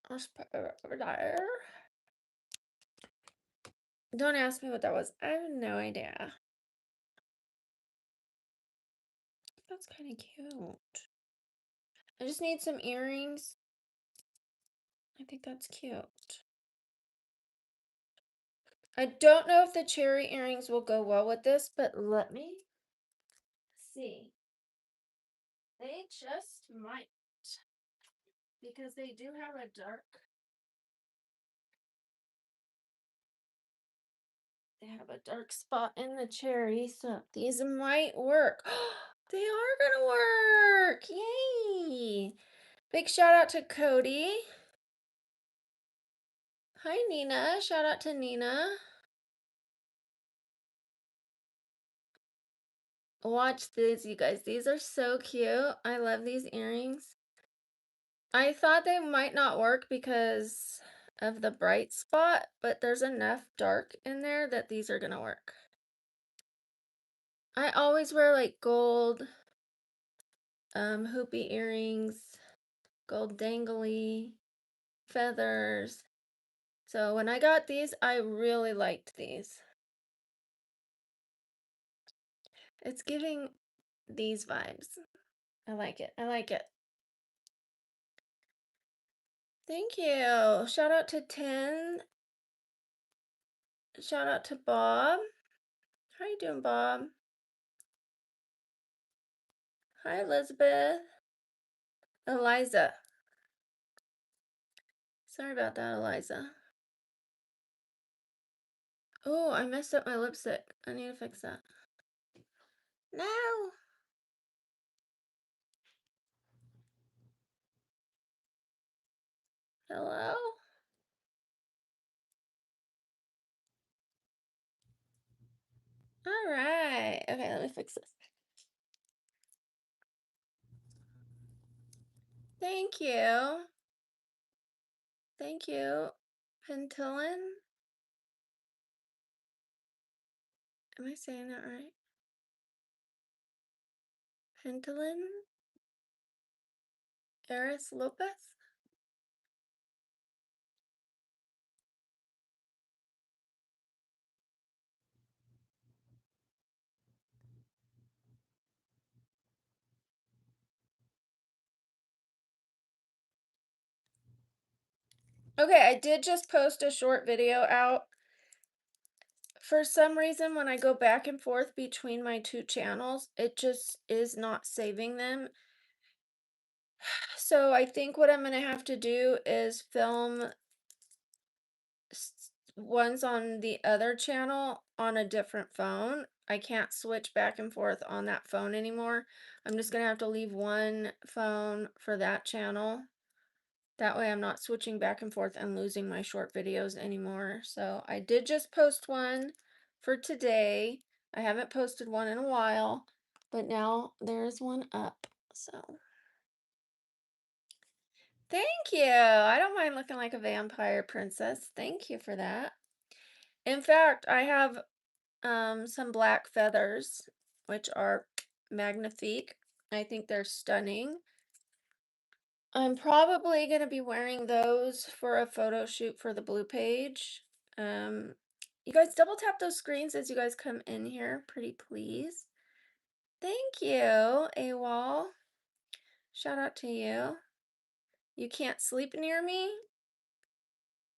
I'll just put it over there. Don't ask me what that was. I have no idea. That's kind of cute. I just need some earrings. I think that's cute. I don't know if the cherry earrings will go well with this, but let me see. They just might. Because they do have a dark. They have a dark spot in the cherry, so these might work. They are gonna work! Yay! Big shout out to Cody. Hi, Nina. Shout out to Nina. Watch these, you guys. These are so cute. I love these earrings. I thought they might not work because of the bright spot, but there's enough dark in there that these are gonna work. I always wear like gold hoopy earrings, gold dangly feathers. So when I got these, I really liked these. It's giving these vibes. I like it. I like it. Thank you. Shout out to 10. Shout out to Bob. How you doing, Bob? Hi, Elizabeth. Eliza. Sorry about that, Eliza. Oh, I messed up my lipstick. I need to fix that. No. Hello? All right. Okay, let me fix this. Thank you. Thank you. Pentillin? Am I saying that right? Pentillin? Eris Lopez? Okay, I did just post a short video out. For some reason, when I go back and forth between my two channels, it just is not saving them. So I think what I'm going to have to do is film ones on the other channel on a different phone. I can't switch back and forth on that phone anymore. I'm just going to have to leave one phone for that channel. That way I'm not switching back and forth and losing my short videos anymore. So I did just post one for today. I haven't posted one in a while, but now there's one up. So thank you. I don't mind looking like a vampire princess. Thank you for that. In fact, I have some black feathers, which are magnifique. I think they're stunning. I'm probably going to be wearing those for a photo shoot for the blue page. You guys double tap those screens as you guys come in here, pretty please. Thank you, AWOL. Shout out to you. You can't sleep near me?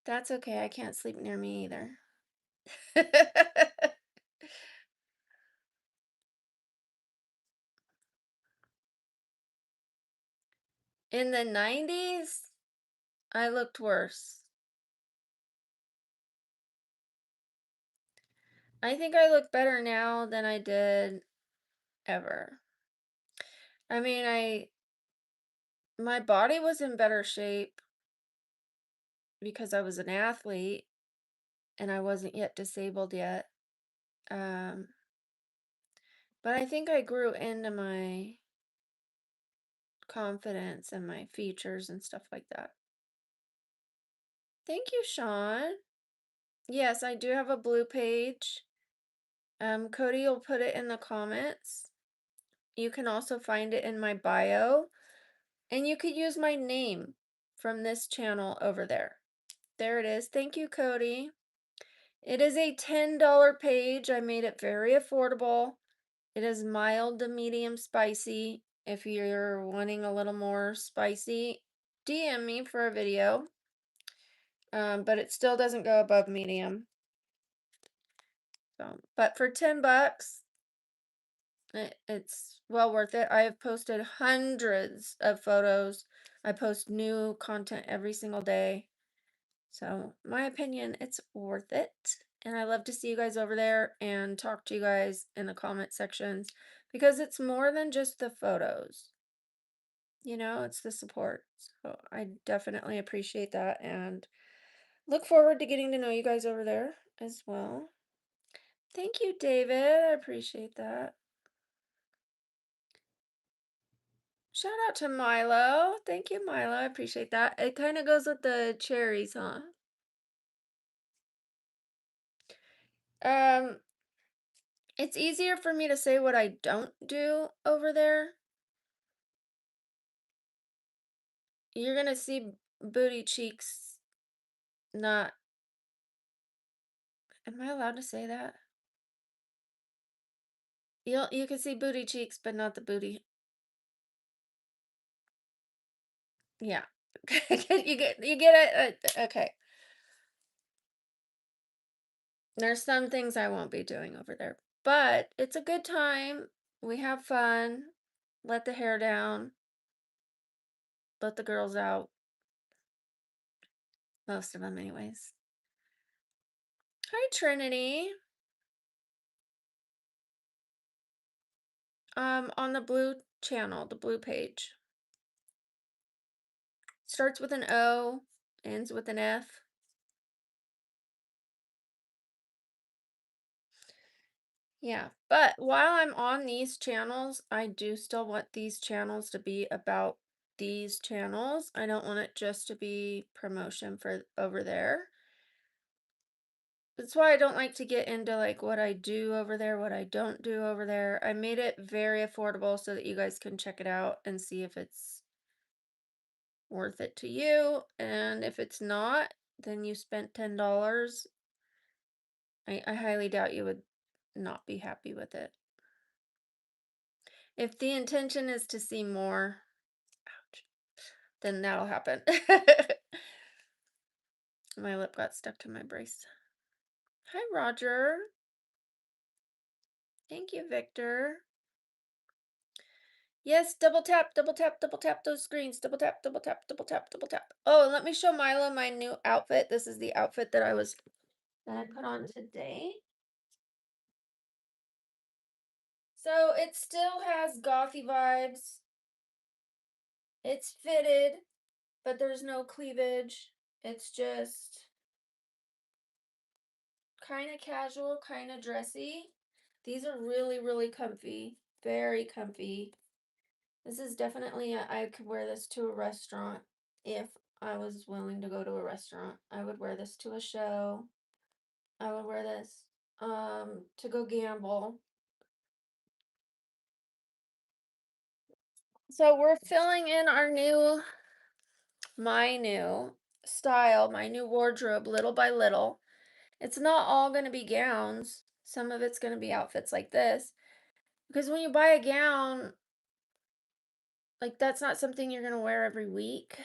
That's okay, I can't sleep near me either. In the 90s, I looked worse. I think I look better now than I did ever. I mean, my body was in better shape because I was an athlete and I wasn't yet disabled yet. But I think I grew into my confidence and my features and stuff like that. Thank you, Sean. Yes, I do have a blue page. Cody will put it in the comments. You can also find it in my bio. And you could use my name from this channel over there. There it is. Thank you, Cody. It is a $10 page. I made it very affordable. It is mild to medium spicy. If you're wanting a little more spicy, DM me for a video. But it still doesn't go above medium. So, but for 10 bucks, it's well worth it. I have posted hundreds of photos. I post new content every single day. So, my opinion, it's worth it. And I love to see you guys over there and talk to you guys in the comment sections because it's more than just the photos. You know, it's the support. So, I definitely appreciate that and look forward to getting to know you guys over there as well. Thank you, David. I appreciate that. Shout out to Milo. Thank you, Milo. I appreciate that. It kind of goes with the cherries, huh? Um, it's easier for me to say what I don't do over there. You're gonna see booty cheeks, not, am I allowed to say that? You can see booty cheeks, but not the booty. Yeah. You get it? Okay. There's some things I won't be doing over there, but it's a good time. We have fun. Let the hair down. Let the girls out. Most of them, anyways. Hi, Trinity. On the blue channel, the blue page. Starts with an O, ends with an F. Yeah, but while I'm on these channels, I do still want these channels to be about these channels. I don't want it just to be promotion for over there. That's why I don't like to get into like what I do over there, what I don't do over there. I made it very affordable so that you guys can check it out and see if it's worth it to you. And if it's not, then you spent $10. I highly doubt you would not be happy with it. If the intention is to see more, ouch, then that'll happen. My lip got stuck to my brace. Hi, Roger. Thank you, Victor. Yes, double tap, double tap, double tap those screens. Double tap, double tap, double tap, double tap. Oh, and let me show Milo my new outfit. This is the outfit that I put on today. So it still has gothy vibes. It's fitted, but there's no cleavage. It's just kind of casual, kind of dressy. These are really, really comfy. Very comfy. This is definitely I could wear this to a restaurant if I was willing to go to a restaurant. I would wear this to a show. I would wear this to go gamble. So we're filling in my new style, my new wardrobe little by little. It's not all going to be gowns. Some of it's going to be outfits like this. Because when you buy a gown, like that's not something you're going to wear every week.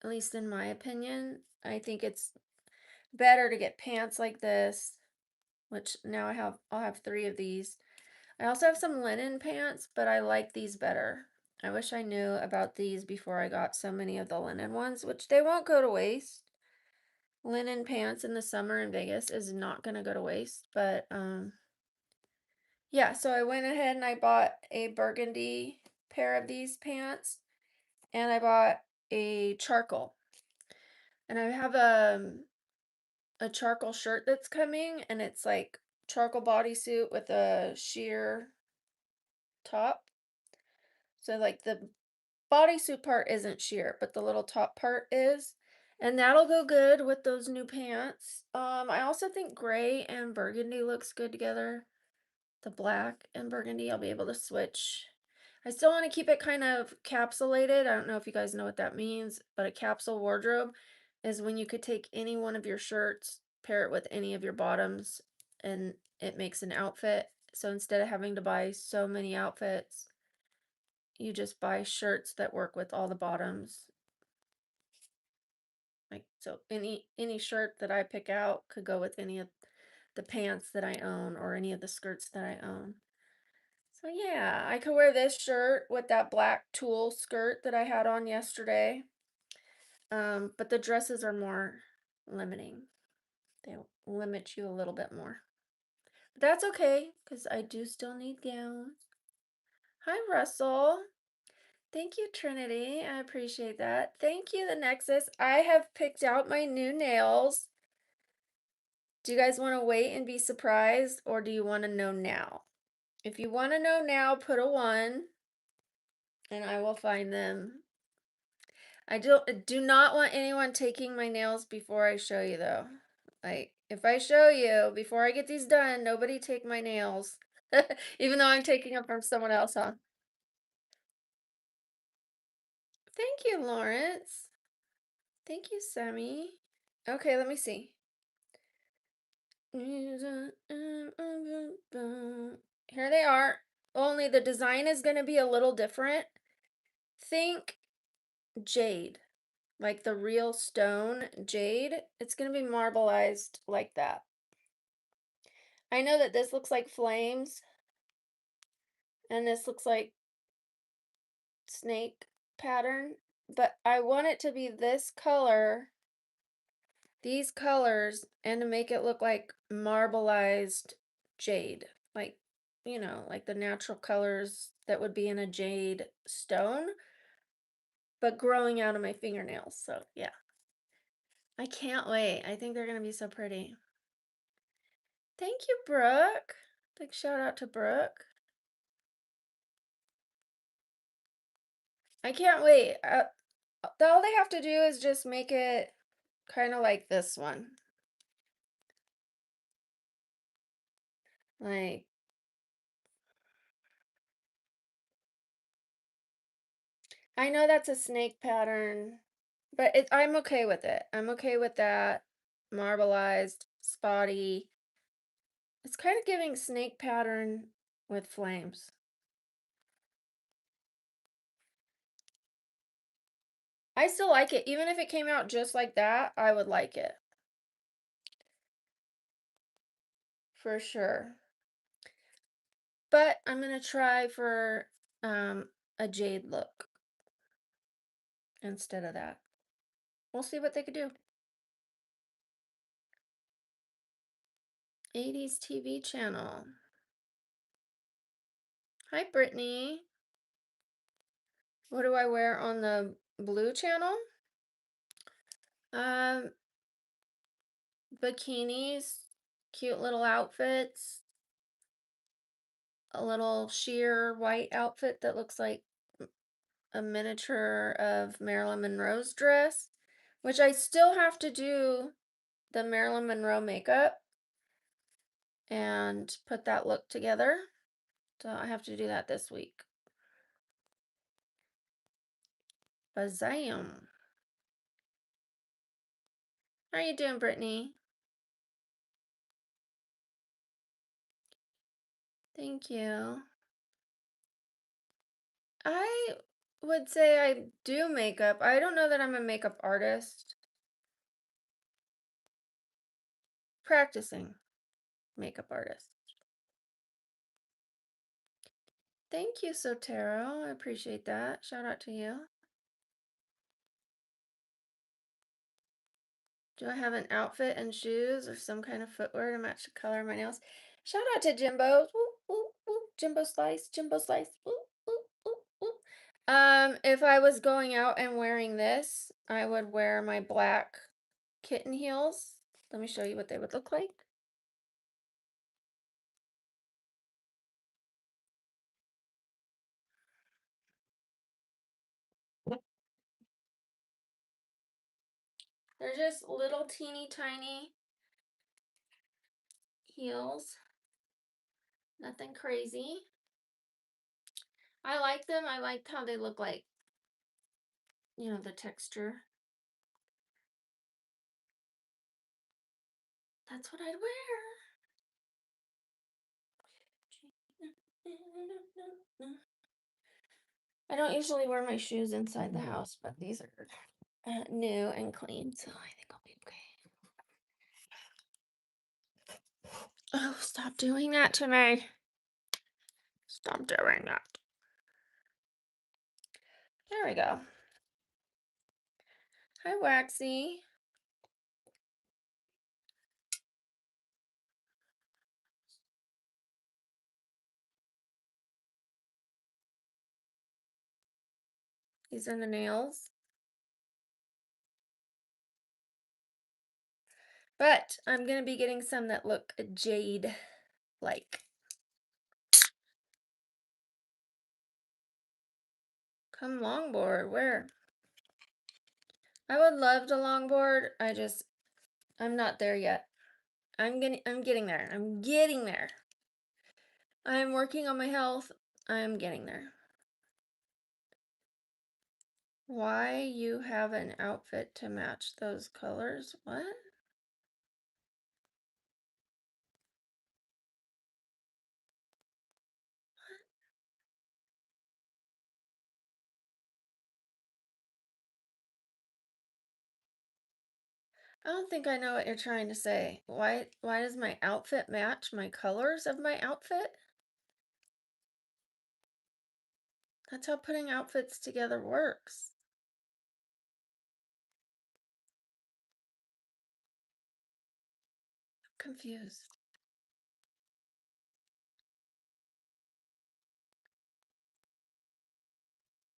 At least in my opinion. I think it's better to get pants like this, which now I'll have 3 of these. I also have some linen pants, but I like these better. I wish I knew about these before I got so many of the linen ones, which they won't go to waste. Linen pants in the summer in Vegas is not going to go to waste, but yeah, so I went ahead and I bought a burgundy pair of these pants and I bought a charcoal. And I have a charcoal shirt that's coming and it's like charcoal bodysuit with a sheer top. So like the bodysuit part isn't sheer, but the little top part is. And that'll go good with those new pants. I also think gray and burgundy looks good together. The black and burgundy, I'll be able to switch. I still want to keep it kind of capsulated. I don't know if you guys know what that means, but a capsule wardrobe is when you could take any one of your shirts, pair it with any of your bottoms, and it makes an outfit. So instead of having to buy so many outfits, you just buy shirts that work with all the bottoms. Like, so any shirt that I pick out could go with any of the pants that I own or any of the skirts that I own. So yeah, I could wear this shirt with that black tulle skirt that I had on yesterday. But the dresses are more limiting. They limit you a little bit more. But that's okay, because I do still need gowns. Hi, Russell. Thank you, Trinity. I appreciate that. Thank you, the Nexus. I have picked out my new nails. Do you guys want to wait and be surprised, or do you want to know now? If you want to know now, put a 1, and I will find them. I do not want anyone taking my nails before I show you, though. Like, if I show you before I get these done, nobody take my nails. Even though I'm taking them from someone else, huh? Thank you, Lawrence. Thank you, Sammy. Okay, let me see. Here they are. Only the design is going to be a little different. Think jade, like the real stone jade. It's going to be marbleized like that. I know that this looks like flames, and this looks like snake pattern, but I want it to be this color, these colors, and to make it look like marbleized jade, like, you know, like the natural colors that would be in a jade stone, but growing out of my fingernails. So yeah, I can't wait. I think they're gonna be so pretty. Thank you, Brooke. Big shout out to Brooke. I can't wait. All they have to do is just make it kind of like this one. Like, I know that's a snake pattern, but I'm okay with it. I'm okay with that. Marbleized, spotty. It's kind of giving snake pattern with flames. I still like it. Even if it came out just like that, I would like it. For sure. But I'm going to try for a jade look instead of that. We'll see what they could do. 80s TV channel. Hi, Brittany. What do I wear on the blue channel? Bikinis, cute little outfits, a little sheer white outfit that looks like a miniature of Marilyn Monroe's dress, which I still have to do the Marilyn Monroe makeup and put that look together. So I have to do that this week. Bazam. How are you doing, Brittany? Thank you. I would say I do makeup. I don't know that I'm a makeup artist. Practicing makeup artist. Thank you, Sotero. I appreciate that. Shout out to you. Do I have an outfit and shoes or some kind of footwear to match the color of my nails? Shout out to Jimbo. Woo, woo, woo. Jimbo Slice. Jimbo Slice. Woo, woo, woo, woo. If I was going out and wearing this, I would wear my black kitten heels. Let me show you what they would look like. They're just little teeny tiny heels. Nothing crazy. I like them. I like how they look like, you know, the texture. That's what I'd wear. I don't usually wear my shoes inside the house, but these are new and clean, so I think I'll be okay. Oh, stop doing that to me. Stop doing that. There we go. Hi, Waxy. These are the nails. But I'm going to be getting some that look jade-like. Come longboard. Where? I would love to longboard. I'm not there yet. I'm getting there. I'm getting there. I'm working on my health. I'm getting there. Why you have an outfit to match those colors? What? I don't think I know what you're trying to say. Why does my outfit match my colors of my outfit? That's how putting outfits together works. I'm confused.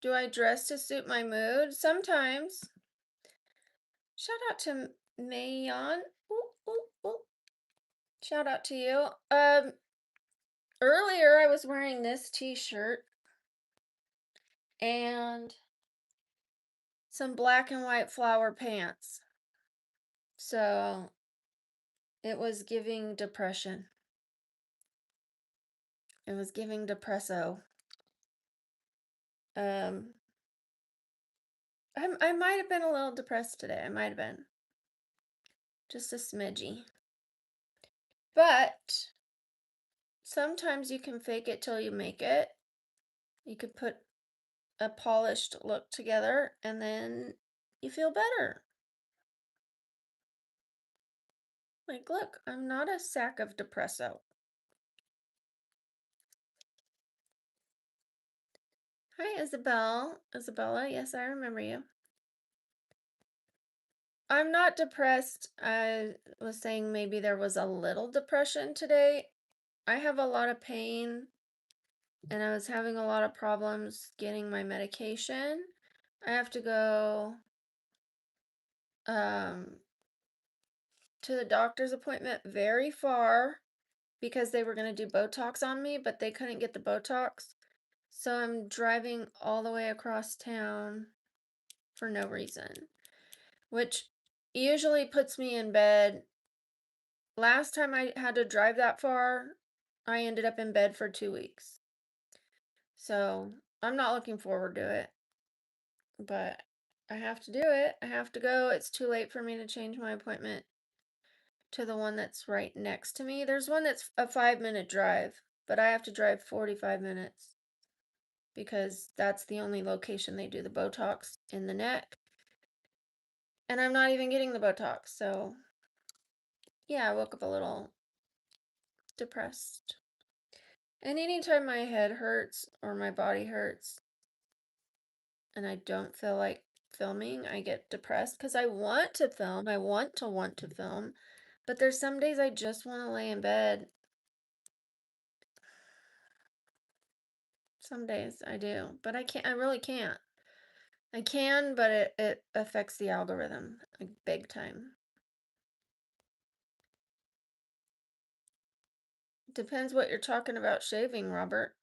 Do I dress to suit my mood? Sometimes. Shout out to Mayon. Ooh, ooh, ooh. Shout out to you. Earlier I was wearing this t-shirt and some black and white flower pants. So it was giving depression. It was giving depresso. Um, I might have been a little depressed today. I might have been. Just a smidgy. But sometimes you can fake it till you make it. You could put a polished look together and then you feel better. Like, look, I'm not a sack of depresso. Hi, Isabella, yes, I remember you. I'm not depressed. I was saying maybe there was a little depression today. I have a lot of pain and I was having a lot of problems getting my medication. I have to go to the doctor's appointment very far because they were going to do Botox on me, but they couldn't get the Botox. So I'm driving all the way across town for no reason, which usually puts me in bed. Last time I had to drive that far, I ended up in bed for 2 weeks. So I'm not looking forward to it, but I have to do it. I have to go. It's too late for me to change my appointment to the one that's right next to me. There's one that's a 5-minute drive, but I have to drive 45 minutes because that's the only location they do the Botox in the neck. And I'm not even getting the Botox, so yeah, I woke up a little depressed. And anytime my head hurts or my body hurts and I don't feel like filming, I get depressed because I want to film. I want to film. But there's some days I just want to lay in bed. Some days I do, but I can't. I really can't. I can, but it affects the algorithm like big time. Depends what you're talking about shaving, Robert.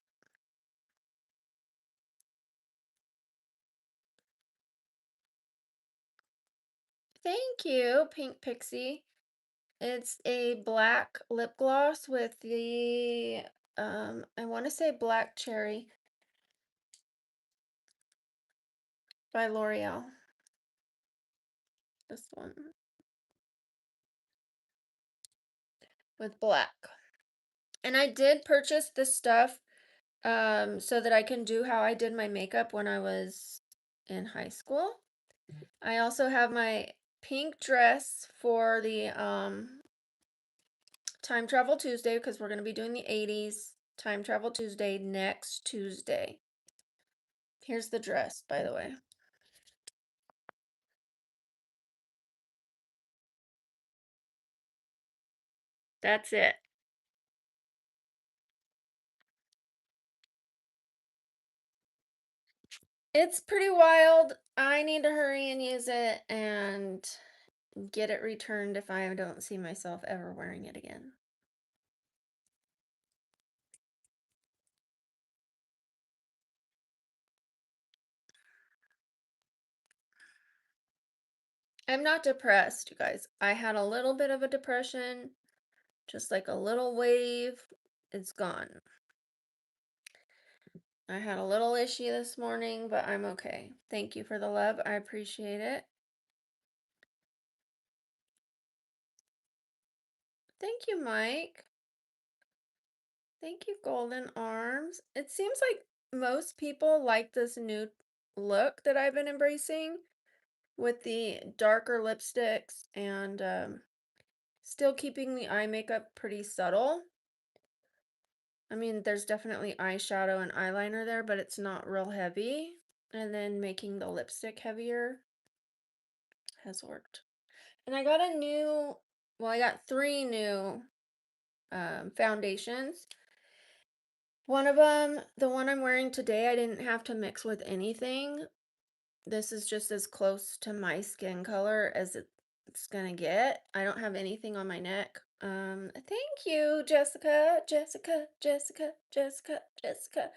Thank you, Pink Pixie. It's a black lip gloss with the I want to say black cherry. by L'Oreal. This one with black. And I did purchase this stuff so that I can do how I did my makeup when I was in high school. I also have my pink dress for the Time Travel Tuesday because we're going to be doing the 80s Time Travel Tuesday next Tuesday. Here's the dress, by the way. That's it. It's pretty wild. I need to hurry and use it and get it returned if I don't see myself ever wearing it again. I'm not depressed, you guys. I had a little bit of a depression, just like a little wave. It's gone. I had a little issue this morning, but I'm okay. Thank you for the love. I appreciate it. Thank you, Mike. Thank you, Golden Arms. It seems like most people like this new look that I've been embracing with the darker lipsticks and still keeping the eye makeup pretty subtle. I mean, there's definitely eyeshadow and eyeliner there, but it's not real heavy. And then making the lipstick heavier has worked. And I got I got 3 new foundations. One of them, the one I'm wearing today, I didn't have to mix with anything. This is just as close to my skin color as it's gonna get. I don't have anything on my neck. Thank you, Jessica, Jessica, Jessica, Jessica, Jessica.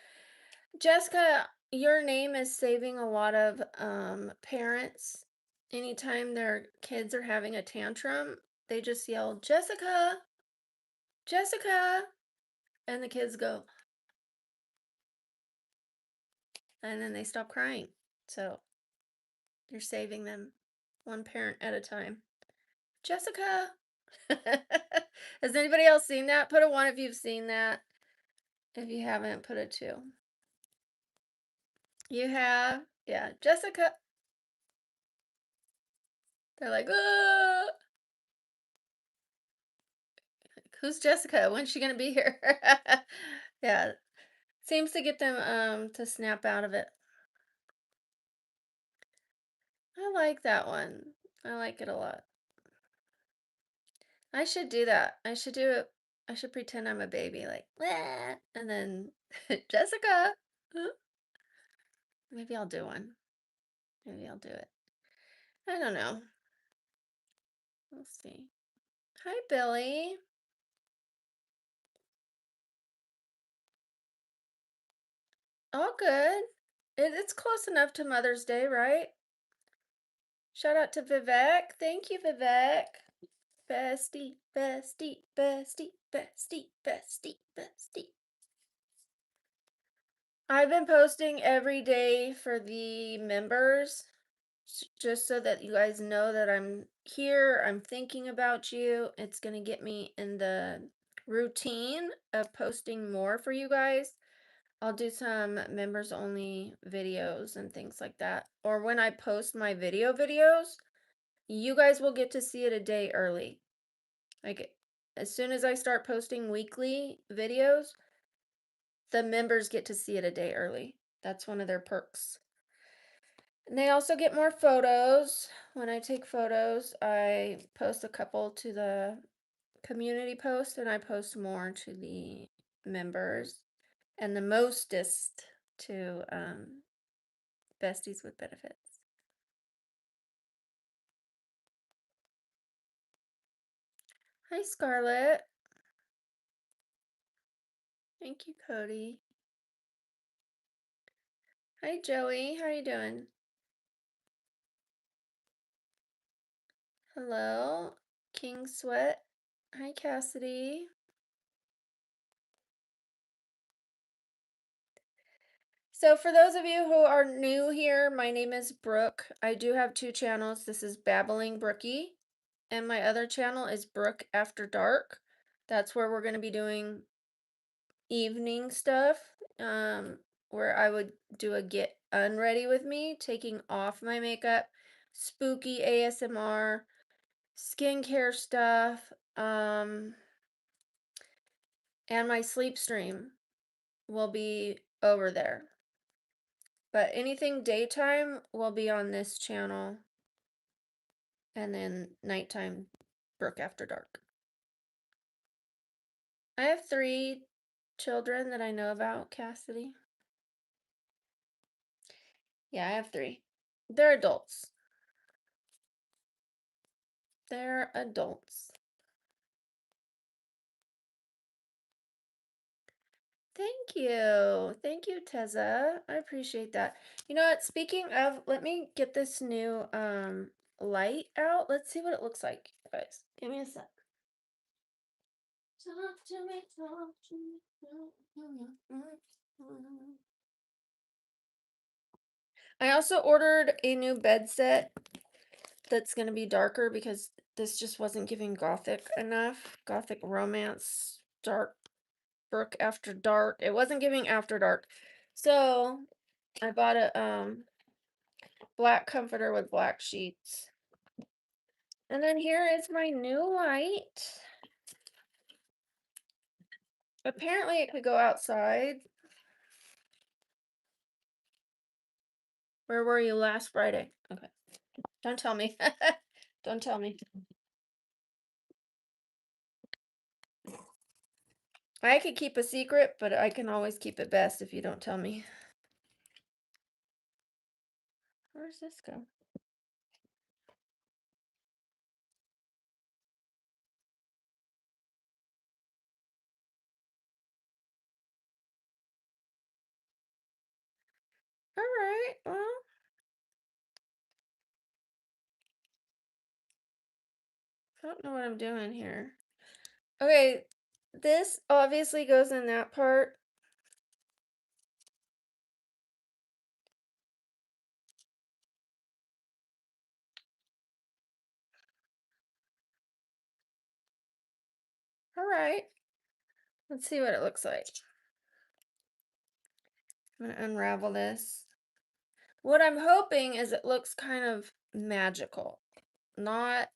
Jessica, your name is saving a lot of parents. Anytime their kids are having a tantrum, they just yell, Jessica, Jessica, and the kids go, and then they stop crying. So you're saving them one parent at a time. Jessica. Has anybody else seen that? Put a 1 if you've seen that. If you haven't, put a 2. You have? Yeah. Jessica. They're like, oh, who's Jessica? When's she gonna be here? Yeah. Seems to get them to snap out of it. I like that one. I like it a lot. I should do that. I should do it. I should pretend I'm a baby, like, "Wah," and then Jessica. Huh? Maybe I'll do one. Maybe I'll do it. I don't know. We'll see. Hi, Billy. All good. It's close enough to Mother's Day, right? Shout out to Vivek. Thank you, Vivek. Bestie, bestie, bestie, bestie, bestie, bestie. I've been posting every day for the members, just so that you guys know that I'm here. I'm thinking about you. It's going to get me in the routine of posting more for you guys. I'll do some members only videos and things like that. Or when I post my videos, you guys will get to see it a day early. Like as soon as I start posting weekly videos, the members get to see it a day early. That's one of their perks. And they also get more photos. When I take photos, I post a couple to the community post and I post more to the members and the mostest to besties with benefits. Hi, Scarlett. Thank you, Cody. Hi, Joey. How are you doing? Hello, King Sweat. Hi, Cassidy. So for those of you who are new here, my name is Brooke. I do have two channels. This is Babbling Brookie, and my other channel is Brook After Dark. That's where we're going to be doing evening stuff, where I would do a get unready with me, taking off my makeup, spooky ASMR, skincare stuff, and my sleep stream will be over there. But anything daytime will be on this channel, and then nighttime, Brook After Dark. I have 3 children that I know about, Cassidy. Yeah, I have 3. They're adults. They're adults. Thank you. Thank you, Teza. I appreciate that. You know what? Speaking of, let me get this new light out. Let's see what it looks like, guys. Give me a sec. Talk to me, talk to me. I also ordered a new bed set that's going to be darker because this just wasn't giving gothic enough. Gothic romance, dark, Brook After Dark. It wasn't giving After Dark. So I bought a black comforter with black sheets. And then here is my new light. Apparently it could go outside. Where were you last Friday? Okay. Don't tell me. Don't tell me. I could keep a secret, but I can always keep it best if you don't tell me. Where's this go? All right, well, I don't know what I'm doing here. Okay, this obviously goes in that part. All right, let's see what it looks like. I'm gonna unravel this. What I'm hoping is it looks kind of magical, not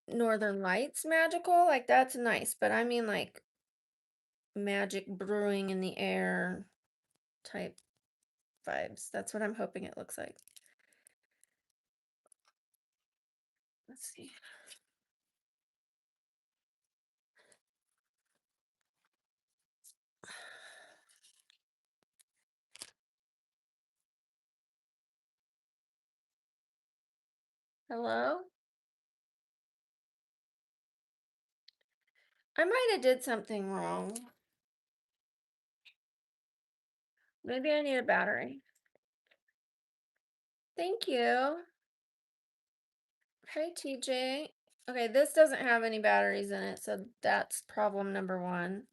Northern Lights magical. Like that's nice, but I mean like magic brewing in the air type vibes. That's what I'm hoping it looks like. Let's see. Hello? I might have did something wrong. Maybe I need a battery. Thank you. Hi, TJ. Okay, this doesn't have any batteries in it, so that's problem number 1.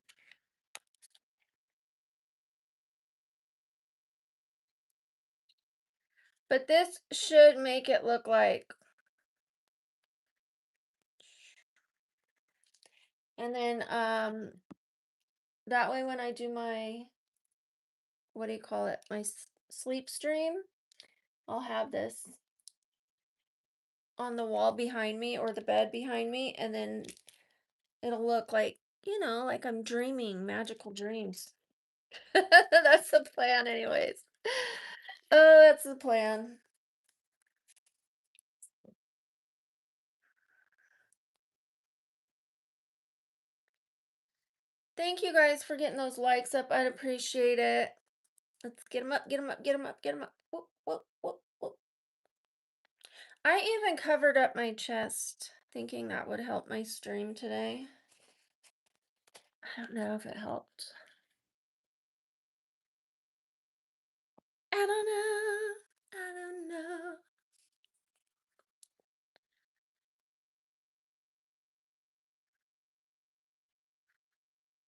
But this should make it look like. And then that way when I do my, what do you call it? My sleep stream, I'll have this on the wall behind me or the bed behind me, and then it'll look like, you know, like I'm dreaming magical dreams. That's the plan anyways. Oh, that's the plan. Thank you guys for getting those likes up. I'd appreciate it. Let's get them up, get them up, get them up, get them up. Whoop, whoop, whoop, whoop. I even covered up my chest, thinking that would help my stream today. I don't know if it helped. I don't know. I don't know.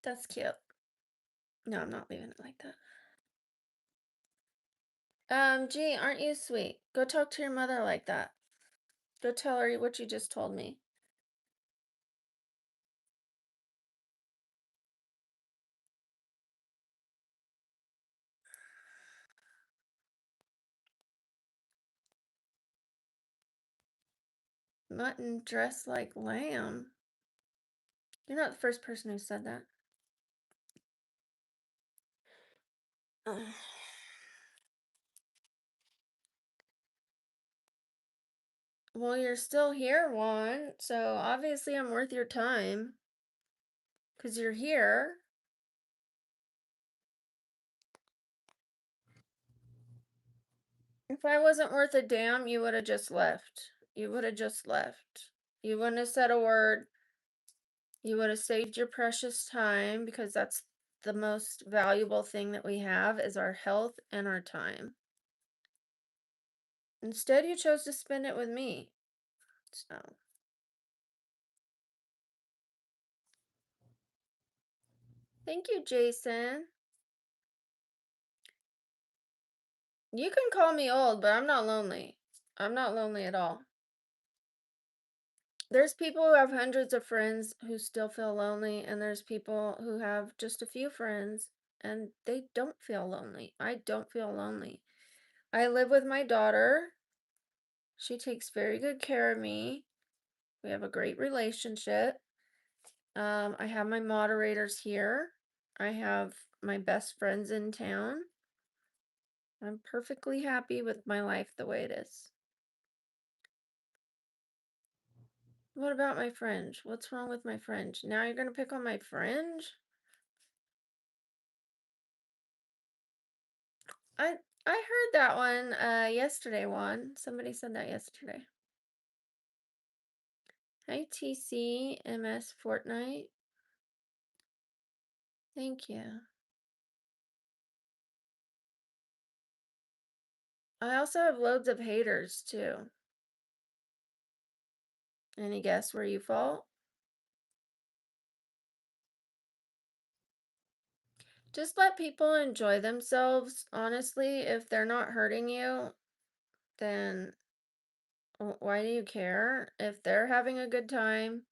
That's cute. No, I'm not leaving it like that. Gee, aren't you sweet? Go talk to your mother like that. Go tell her what you just told me. Mutton dressed like lamb. You're not the first person who said that. Ugh. Well, you're still here, Juan, so obviously I'm worth your time. 'Cause you're here. If I wasn't worth a damn, you would have just left. You would have just left. You wouldn't have said a word. You would have saved your precious time because that's the most valuable thing that we have is our health and our time. Instead, you chose to spend it with me. So, thank you, Jason. You can call me old, but I'm not lonely. I'm not lonely at all. There's people who have hundreds of friends who still feel lonely, and there's people who have just a few friends and they don't feel lonely. I don't feel lonely. I live with my daughter. She takes very good care of me. We have a great relationship. I have my moderators here. I have my best friends in town. I'm perfectly happy with my life the way it is. What about my fringe? What's wrong with my fringe? Now you're gonna pick on my fringe? I I heard that one yesterday, Juan. Somebody said that yesterday. Hi TCMS Fortnite. Thank you. I also have loads of haters too. Any guess where you fall? Just let people enjoy themselves. Honestly, if they're not hurting you, then why do you care? If they're having a good time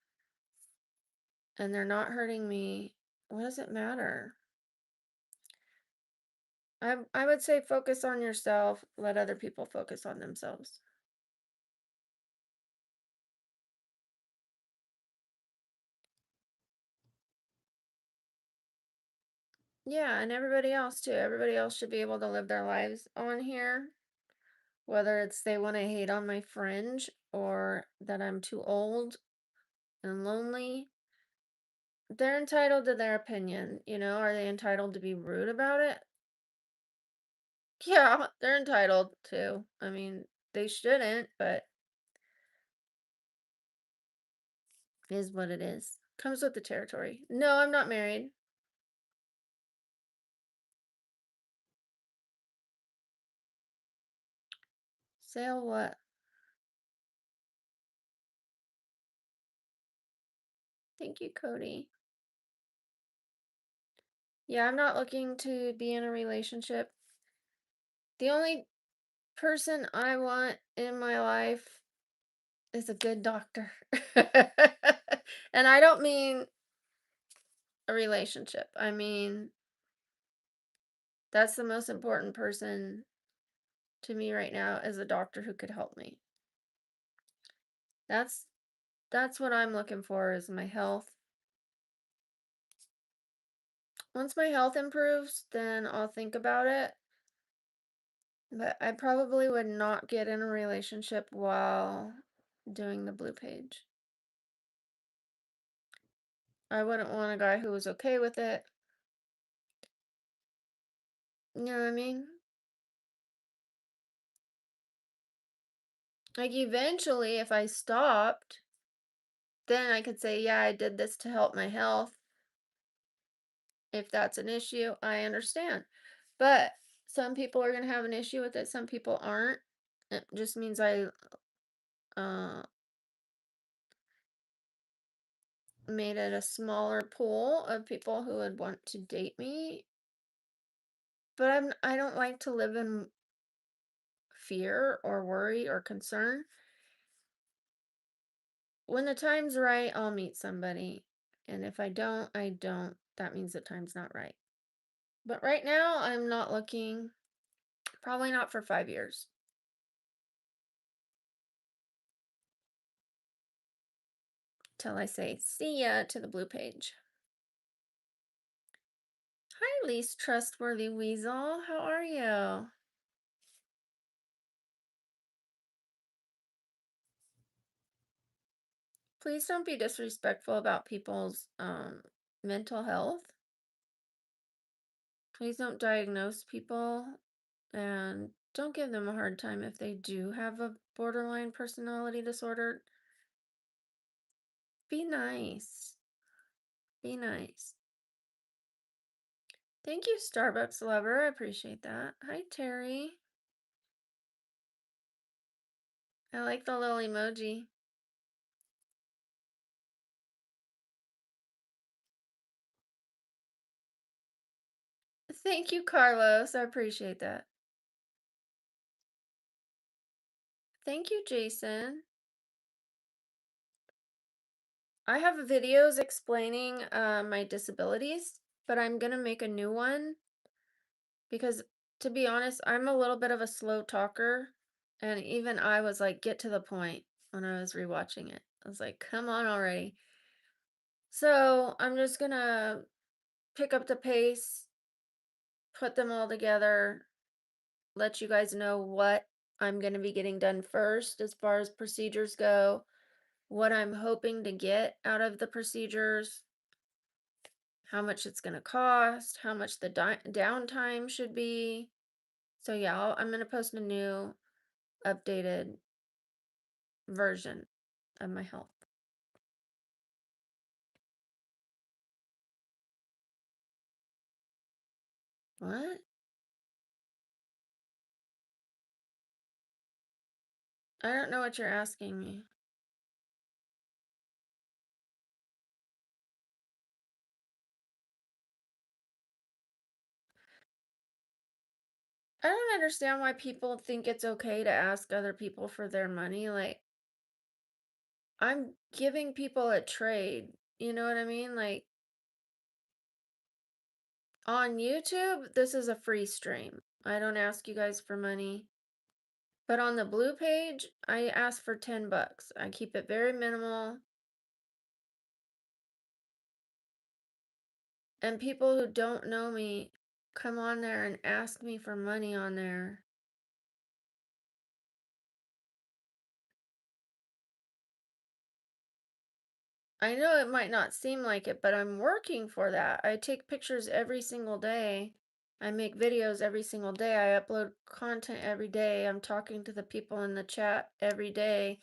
and they're not hurting me, what does it matter? I would say focus on yourself, let other people focus on themselves. Yeah, and everybody else too. Everybody else should be able to live their lives on here, whether it's they want to hate on my fringe or that I'm too old and lonely. They're entitled to their opinion, you know? Are they entitled to be rude about it? Yeah, they're entitled to. I mean, they shouldn't, but is what it is. Comes with the territory. No, I'm not married. Sale what? Thank you, Cody. Yeah, I'm not looking to be in a relationship. The only person I want in my life is a good doctor. And I don't mean a relationship. I mean, that's the most important person to me right now is a doctor who could help me. That's that's what I'm looking for is my health. Once my health improves, then I'll think about it. But I probably would not get in a relationship while doing the blue page. I wouldn't want a guy who was okay with it. You know what I mean? Like eventually, if I stopped, then I could say, yeah, I did this to help my health. If that's an issue, I understand. But some people are going to have an issue with it, some people aren't. It just means I uh, made it a smaller pool of people who would want to date me. But I don't like to live in fear or worry or concern. When the time's right, I'll meet somebody. And if I don't, I don't. That means the time's not right. But right now, I'm not looking, probably not for 5 years. Till I say, see ya to the blue page. Hi, least trustworthy weasel. How are you? Please don't be disrespectful about people's mental health. Please don't diagnose people and don't give them a hard time if they do have a borderline personality disorder. Be nice. Be nice. Thank you, Starbucks lover. I appreciate that. Hi, Terry. I like the little emoji. Thank you, Carlos. I appreciate that. Thank you, Jason. I have videos explaining my disabilities, but I'm gonna make a new one because, to be honest, I'm a little bit of a slow talker, and even I was like, get to the point when I was rewatching it. I was like, come on already. So I'm just gonna pick up the pace, put them all together, let you guys know what I'm gonna be getting done first as far as procedures go, what I'm hoping to get out of the procedures, how much it's going to cost, how much the downtime should be. So yeah, I'm going to post a new updated version of my health. What? I don't know what you're asking me. I don't understand why people think it's okay to ask other people for their money. Like, I'm giving people a trade. You know what I mean? Like, on YouTube, this is a free stream. I don't ask you guys for money. But on the blue page, I ask for 10 bucks. I keep it very minimal. And people who don't know me come on there and ask me for money on there. I know it might not seem like it, but I'm working for that. I take pictures every single day. I make videos every single day. I upload content every day. I'm talking to the people in the chat every day.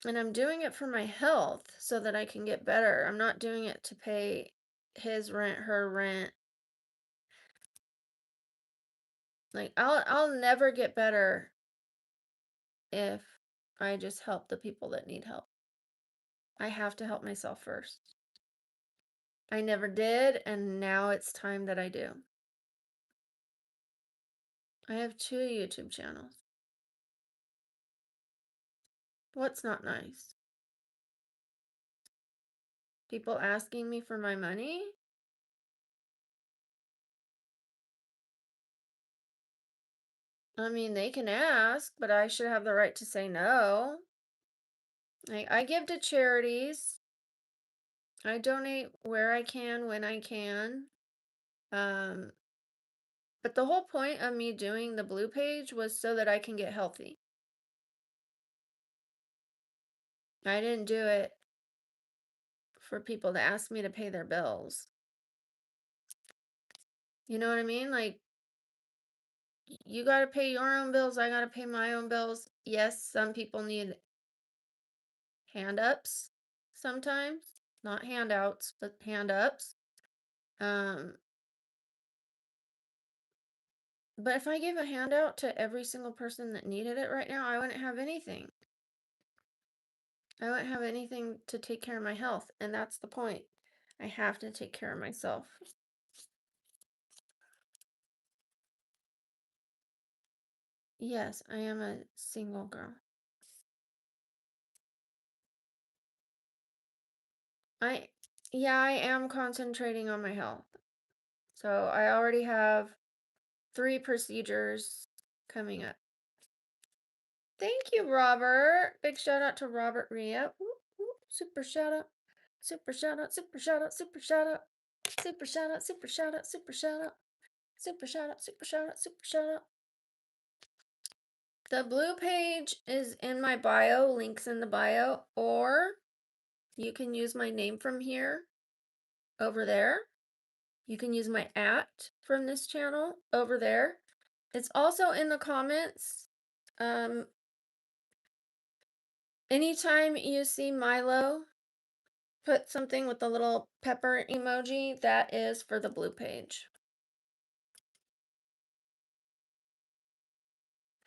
And I'm doing it for my health so that I can get better. I'm not doing it to pay his rent, her rent. Like I'll never get better if I just help the people that need help. I have to help myself first. I never did, and now it's time that I do. I have 2 YouTube channels. What's not nice? People asking me for my money? I mean, they can ask, but I should have the right to say no. I give to charities. I donate where I can, when I can. Um, but the whole point of me doing the blue page was so that I can get healthy. I didn't do it for people to ask me to pay their bills. You know what I mean? Like, you got to pay your own bills. I got to pay my own bills. Yes, some people need hand ups sometimes, not handouts, but hand ups. Um, but if I gave a handout to every single person that needed it right now, I wouldn't have anything. I wouldn't have anything to take care of my health, and that's the point. I have to take care of myself. Yes, I am a single girl. I, yeah, I am concentrating on my health. So I already have 3 procedures coming up. Thank you, Robert. Big shout out to Robert Rhea. Whoop, whoop. Super shout out. Super shout out. Super shout out. Super shout out. Super shout out. Super shout out. Super shout out. Super shout out. Super shout out. Super shout out. The blue page is in my bio, links in the bio, or you can use my name from here over there. You can use my @ from this channel over there. It's also in the comments. Anytime you see Milo put something with the little pepper emoji, that is for the blue page.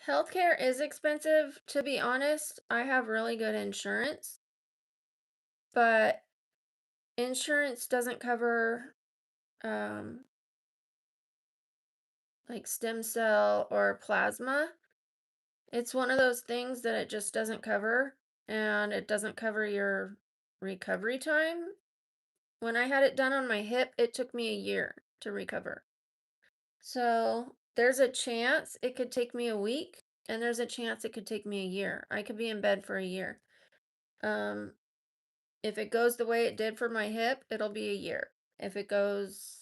Healthcare is expensive. To be honest, I have really good insurance, but insurance doesn't cover like stem cell or plasma. It's one of those things that it just doesn't cover, and it doesn't cover your recovery time. When I had it done on my hip, it took me a year to recover. So there's a chance it could take me a week, and there's a chance it could take me a year. I could be in bed for a year. Um, if it goes the way it did for my hip, it'll be a year. If it goes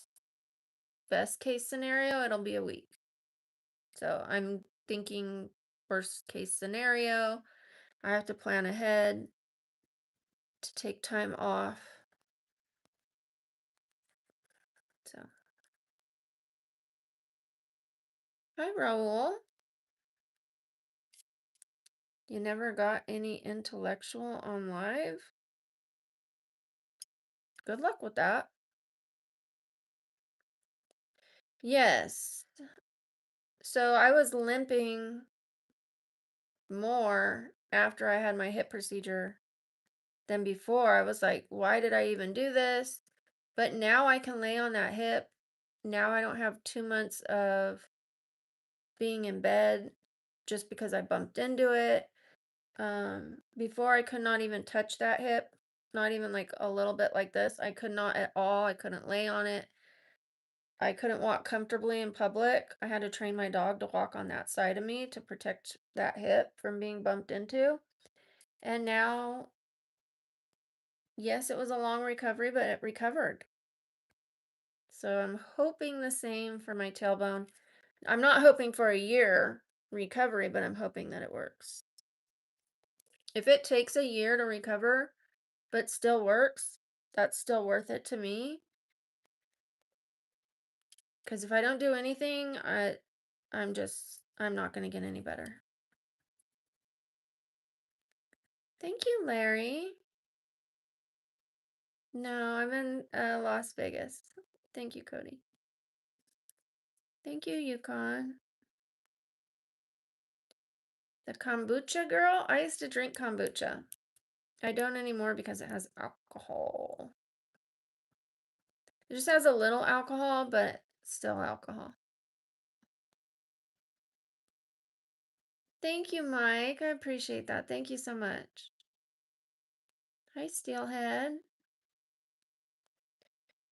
best case scenario, it'll be a week. So I'm thinking worst case scenario. I have to plan ahead to take time off. So, hi, Raul. You never got any intellectual on live? Good luck with that. Yes. So I was limping more after I had my hip procedure than before. I was like, why did I even do this? But now I can lay on that hip. Now I don't have 2 months of being in bed just because I bumped into it. Before I could not even touch that hip, not even like a little bit like this. I could not at all. I couldn't lay on it. I couldn't walk comfortably in public. I had to train my dog to walk on that side of me to protect that hip from being bumped into. And now, yes, it was a long recovery, but it recovered. So I'm hoping the same for my tailbone. I'm not hoping for a year recovery, but I'm hoping that it works. If it takes a year to recover, but still works, that's still worth it to me. Because if I don't do anything, I'm not going to get any better. Thank you, Larry. No, I'm in Las Vegas. Thank you, Cody. Thank you, Yukon. The kombucha girl? I used to drink kombucha. I don't anymore because it has alcohol. It just has a little alcohol, but still alcohol. Thank you, Mike. I appreciate that. Thank you so much. Hi, Steelhead.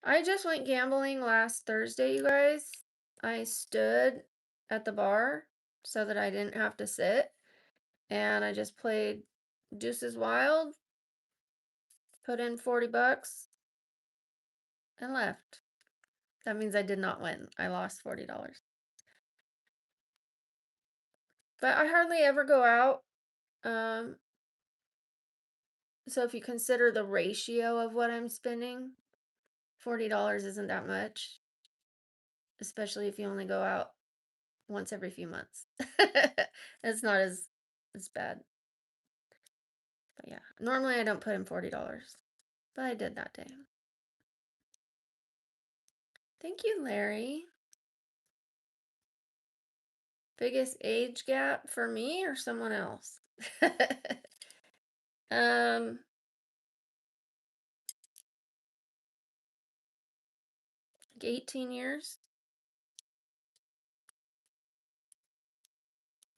I just went gambling last Thursday, you guys. I stood at the bar so that I didn't have to sit. And I just played Deuces Wild, put in 40 bucks, and left. That means I did not win. I lost $40. But I hardly ever go out. So if you consider the ratio of what I'm spending, $40 isn't that much, especially if you only go out once every few months. It's not as bad. But yeah, normally I don't put in $40, but I did that day. Thank you, Larry. Biggest age gap for me or someone else? 18 years.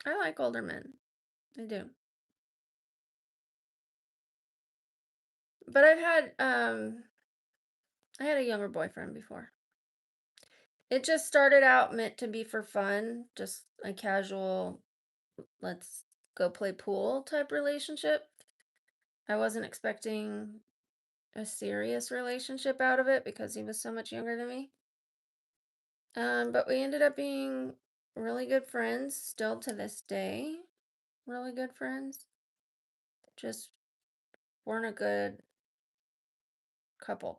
I like older men. I do. But I had a younger boyfriend before. It just started out meant to be for fun, just a casual, let's go play pool type relationship. I wasn't expecting a serious relationship out of it because he was so much younger than me. But we ended up being really good friends, still to this day. Really good friends. Just weren't a good couple.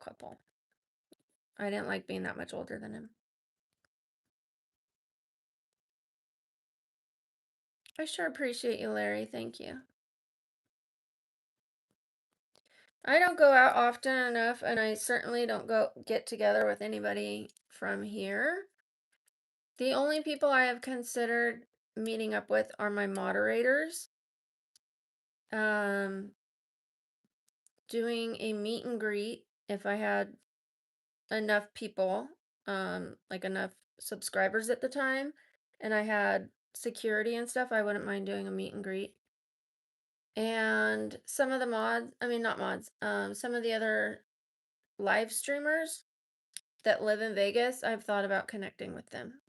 I didn't like being that much older than him. I sure appreciate you, Larry. Thank you. I don't go out often enough, and I certainly don't go get together with anybody from here. The only people I have considered meeting up with are my moderators. Um, doing a meet and greet if I had enough people, like enough subscribers at the time, and I had security and stuff, I wouldn't mind doing a meet and greet. And some of the mods, I mean, not mods, some of the other live streamers that live in Vegas, I've thought about connecting with them.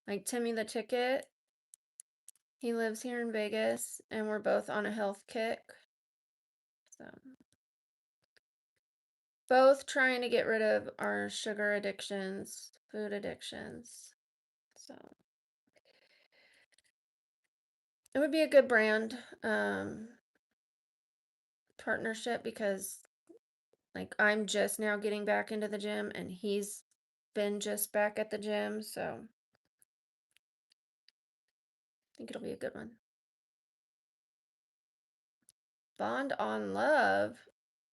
Like Timmy the Ticket, he lives here in Vegas, and we're both on a health kick. So, both trying to get rid of our sugar addictions, food addictions. So, it would be a good brand partnership because, like, I'm just now getting back into the gym, and he's been just back at the gym. So, I think it'll be a good one. Bond on love.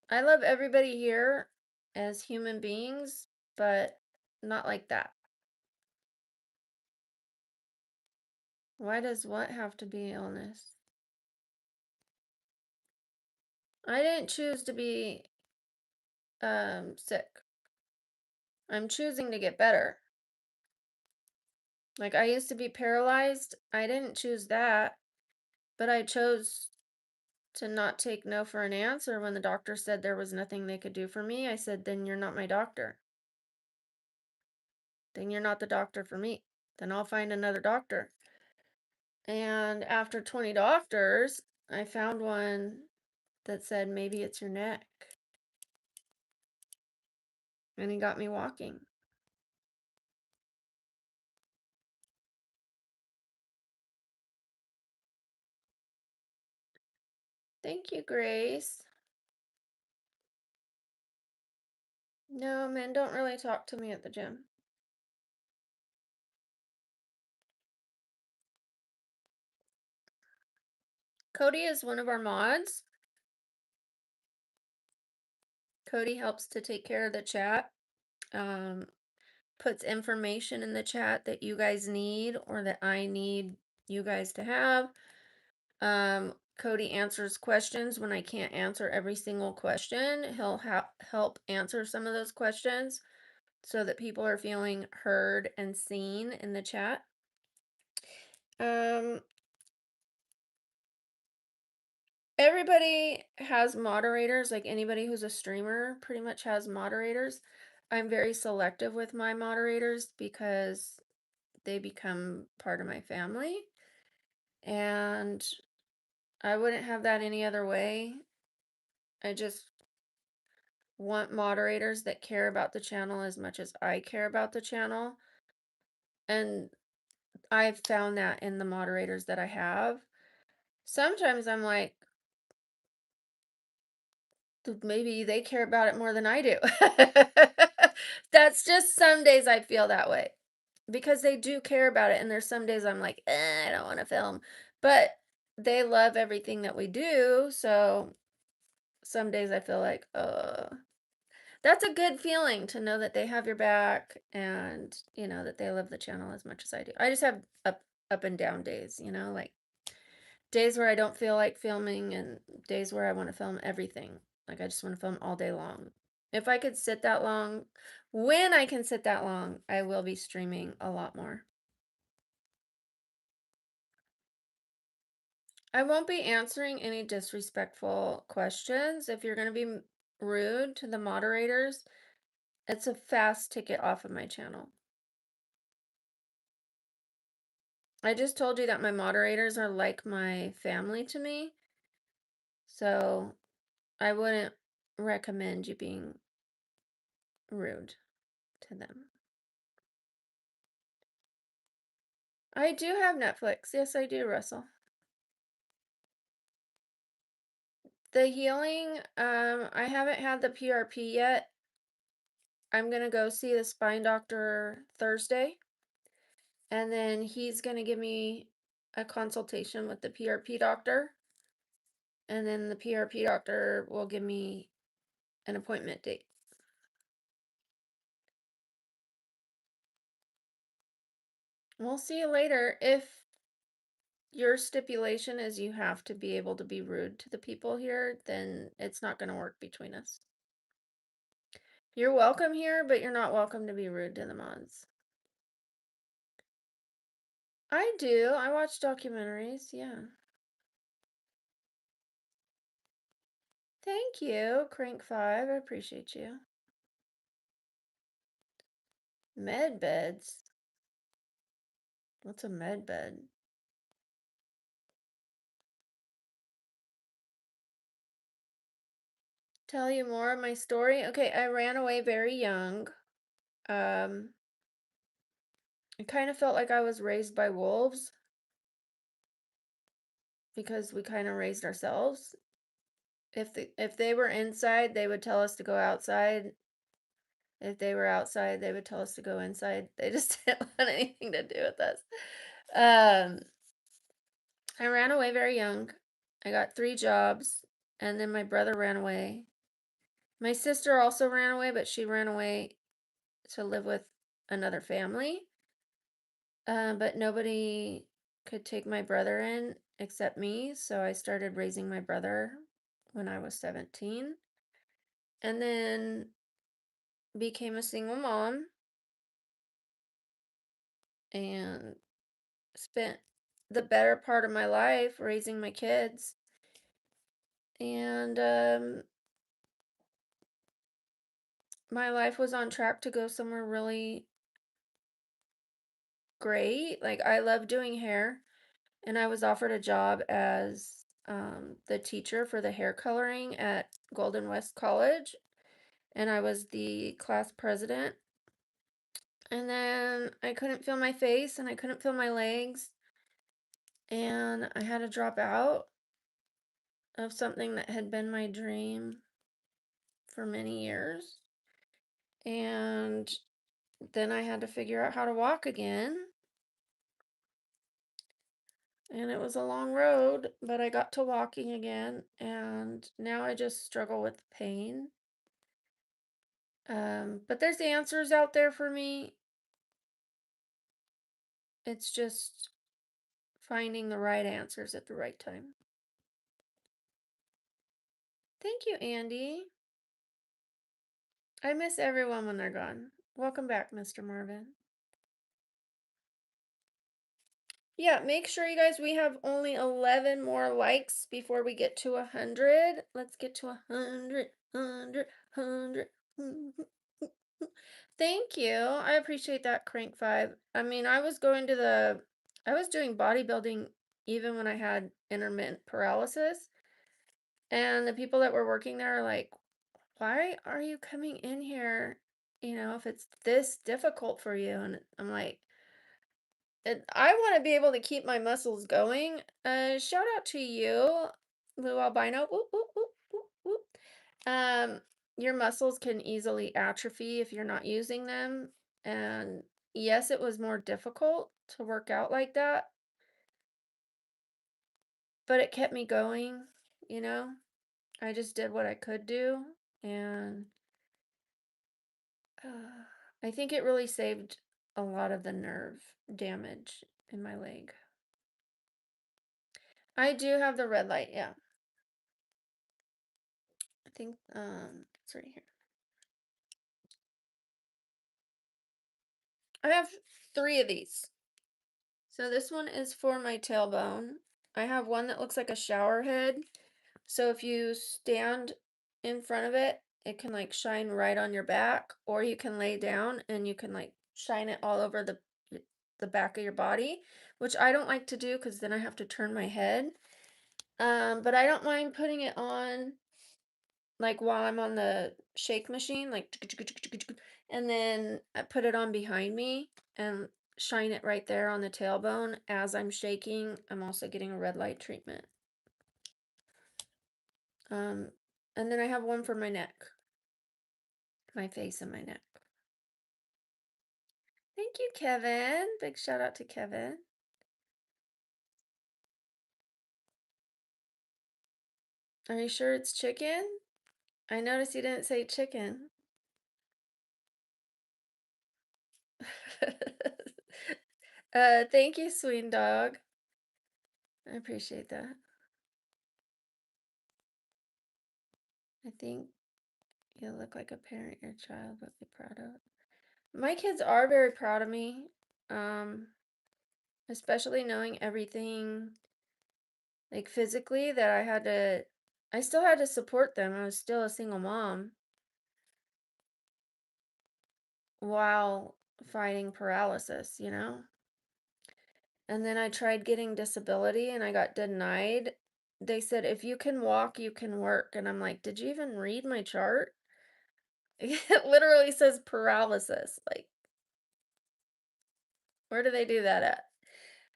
I love everybody here as human beings, but not like that. Why does what have to be illness? I didn't choose to be sick. I'm choosing to get better. Like I used to be paralyzed. I didn't choose that, but I chose to not take no for an answer when the doctor said there was nothing they could do for me. I said, then you're not my doctor. Then you're not the doctor for me. Then I'll find another doctor. And after 20 doctors, I found one that said, maybe it's your neck. And he got me walking. Thank you, Grace. No, men don't really talk to me at the gym. Cody is one of our mods. Cody helps to take care of the chat. Puts information in the chat that you guys need or that I need you guys to have. Cody answers questions when I can't answer every single question. He'll help answer some of those questions so that people are feeling heard and seen in the chat. Everybody has moderators, like anybody who's a streamer pretty much has moderators. I'm very selective with my moderators because they become part of my family. And I wouldn't have that any other way. I just want moderators that care about the channel as much as I care about the channel. And I've found that in the moderators that I have. Sometimes I'm like, maybe they care about it more than I do. That's just some days I feel that way because they do care about it. And there's some days I'm like, I don't want to film, but they love everything that we do. So some days I feel like, that's a good feeling to know that they have your back and, that they love the channel as much as I do. I just have up and down days, like days where I don't feel like filming and days where I want to film everything. Like I just want to film all day long. If I could sit that long, when I can sit that long, I will be streaming a lot more. I won't be answering any disrespectful questions. If you're going to be rude to the moderators, it's a fast ticket off of my channel. I just told you that my moderators are like my family to me, so I wouldn't recommend you being rude to them. I do have Netflix. Yes, I do, Russell. The healing, I haven't had the PRP yet. I'm gonna go see the spine doctor Thursday, and then he's gonna give me a consultation with the PRP doctor, and then the PRP doctor will give me an appointment date. We'll see you later. If your stipulation is you have to be able to be rude to the people here, then it's not gonna work between us. You're welcome here, but you're not welcome to be rude to the mods. I do. I watch documentaries, yeah. Thank you, Crank5. I appreciate you. Med beds? What's a med bed? Tell you more of my story? Okay, I ran away very young. I kind of felt like I was raised by wolves because we kind of raised ourselves. If they were inside, they would tell us to go outside. If they were outside, they would tell us to go inside. They just didn't want anything to do with us. I ran away very young. I got 3 jobs, and then my brother ran away. My sister also ran away, but she ran away to live with another family. But nobody could take my brother in except me, so I started raising my brother when I was 17. And then became a single mom and spent the better part of my life raising my kids. And my life was on track to go somewhere really great. Like, I love doing hair, and I was offered a job as the teacher for the hair coloring at Golden West College, and I was the class president. And then I couldn't feel my face and I couldn't feel my legs, and I had to drop out of something that had been my dream for many years. And then I had to figure out how to walk again. And it was a long road, but I got to walking again, and now I just struggle with pain. But there's answers out there for me. It's just finding the right answers at the right time. Thank you, Andy. I miss everyone when they're gone. Welcome back, Mr. Marvin. Yeah, make sure you guys, we have only 11 more likes before we get to 100. Let's get to 100, 100. Thank you. I appreciate that, Crank5. I mean, I was doing bodybuilding even when I had intermittent paralysis. And the people that were working there are like, why are you coming in here, if it's this difficult for you? And I'm like, I want to be able to keep my muscles going. Shout out to you, Lou Albino. Whoop, whoop, whoop, whoop, whoop. Um, your muscles can easily atrophy if you're not using them. And yes, it was more difficult to work out like that, but it kept me going, you know? I just did what I could do, and I think it really saved a lot of the nerve damage in my leg. I do have the red light, yeah. I think it's right here. I have 3 of these. So this one is for my tailbone, I have one that looks like a shower head. So if you stand in front of it, it can like shine right on your back, or you can lay down and you can like shine it all over the back of your body, which I don't like to do because then I have to turn my head. But I don't mind putting it on like while I'm on the shake machine, like, and then I put it on behind me and shine it right there on the tailbone as I'm shaking. I'm also getting a red light treatment. Um, and then I have one for my neck, my face and my neck. Thank you, Kevin. Big shout out to Kevin. Are you sure it's chicken? I noticed you didn't say chicken. Thank you, sweet dog. I appreciate that. I think you look like a parent your child would be proud of. My kids are very proud of me, um, especially knowing everything, like physically, that I still had to support them. I was still a single mom while fighting paralysis, you know? And then I tried getting disability and I got denied. They said, if you can walk, you can work. And I'm like, did you even read my chart? It literally says paralysis. Like, where do they do that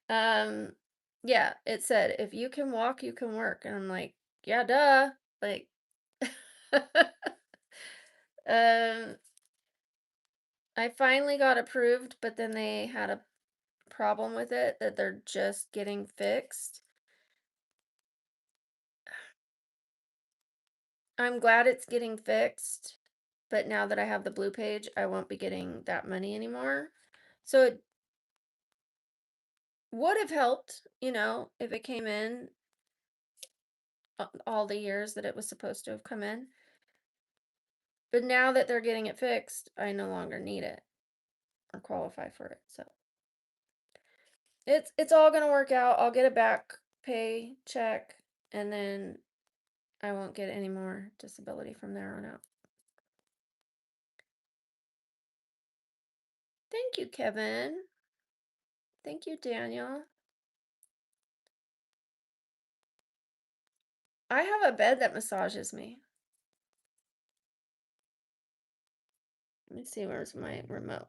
at? Um, yeah, it said, if you can walk, you can work. And I'm like, yeah, duh. Like, um, I finally got approved, but then they had a problem with it that they're just getting fixed. I'm glad it's getting fixed, but now that I have the blue page, I won't be getting that money anymore. So it would have helped, if it came in all the years that it was supposed to have come in. But now that they're getting it fixed, I no longer need it or qualify for it. So it's all gonna work out. I'll get a back pay check and then I won't get any more disability from there on out. Thank you, Kevin. Thank you, Daniel. I have a bed that massages me. Let me see, where's my remote?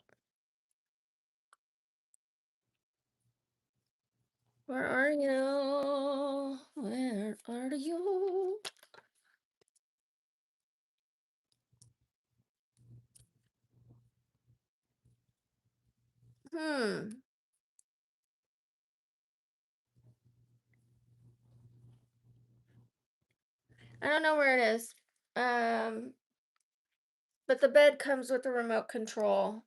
Where are you? Where are you? Hmm. I don't know where it is. But the bed comes with a remote control.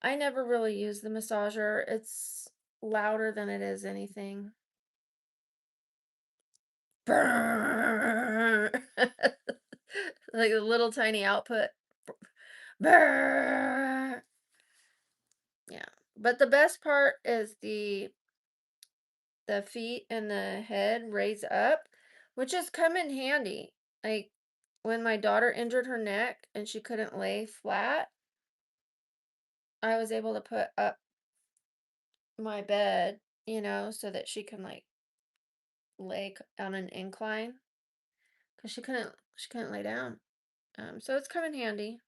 I never really use the massager. It's louder than it is anything. Brrr. Like a little tiny output. Brrr. Yeah. But the best part is the feet and the head raise up, which has come in handy. Like when my daughter injured her neck and she couldn't lay flat, I was able to put up my bed, so that she can like lay on an incline because she couldn't lay down. So it's come in handy.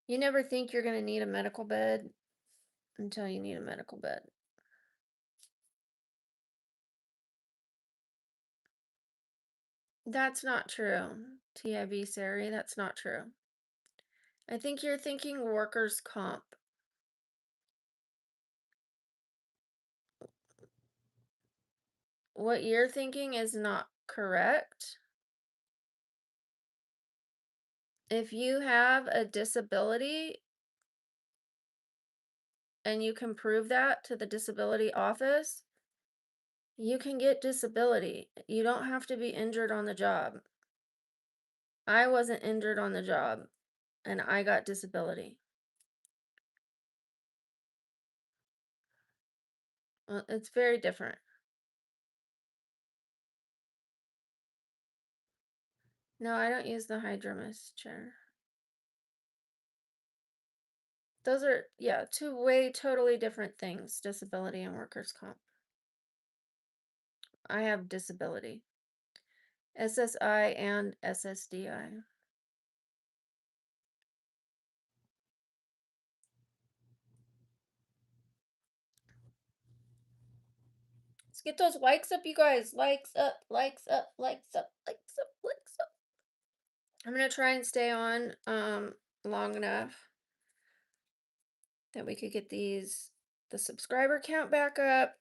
You never think you're gonna need a medical bed until you need a medical bed. That's not true. TIB Sari, that's not true. I think you're thinking workers' comp. What you're thinking is not correct. If you have a disability and you can prove that to the disability office, you can get disability. You don't have to be injured on the job. I wasn't injured on the job and I got disability. Well, it's very different. No, I don't use the Hydra chair. Those are, yeah, two way totally different things, disability and workers' comp. I have disability. SSI and SSDI. Let's get those likes up, you guys. Likes up, likes up, likes up, likes up, likes up. I'm gonna try and stay on long enough that we could get the subscriber count back up,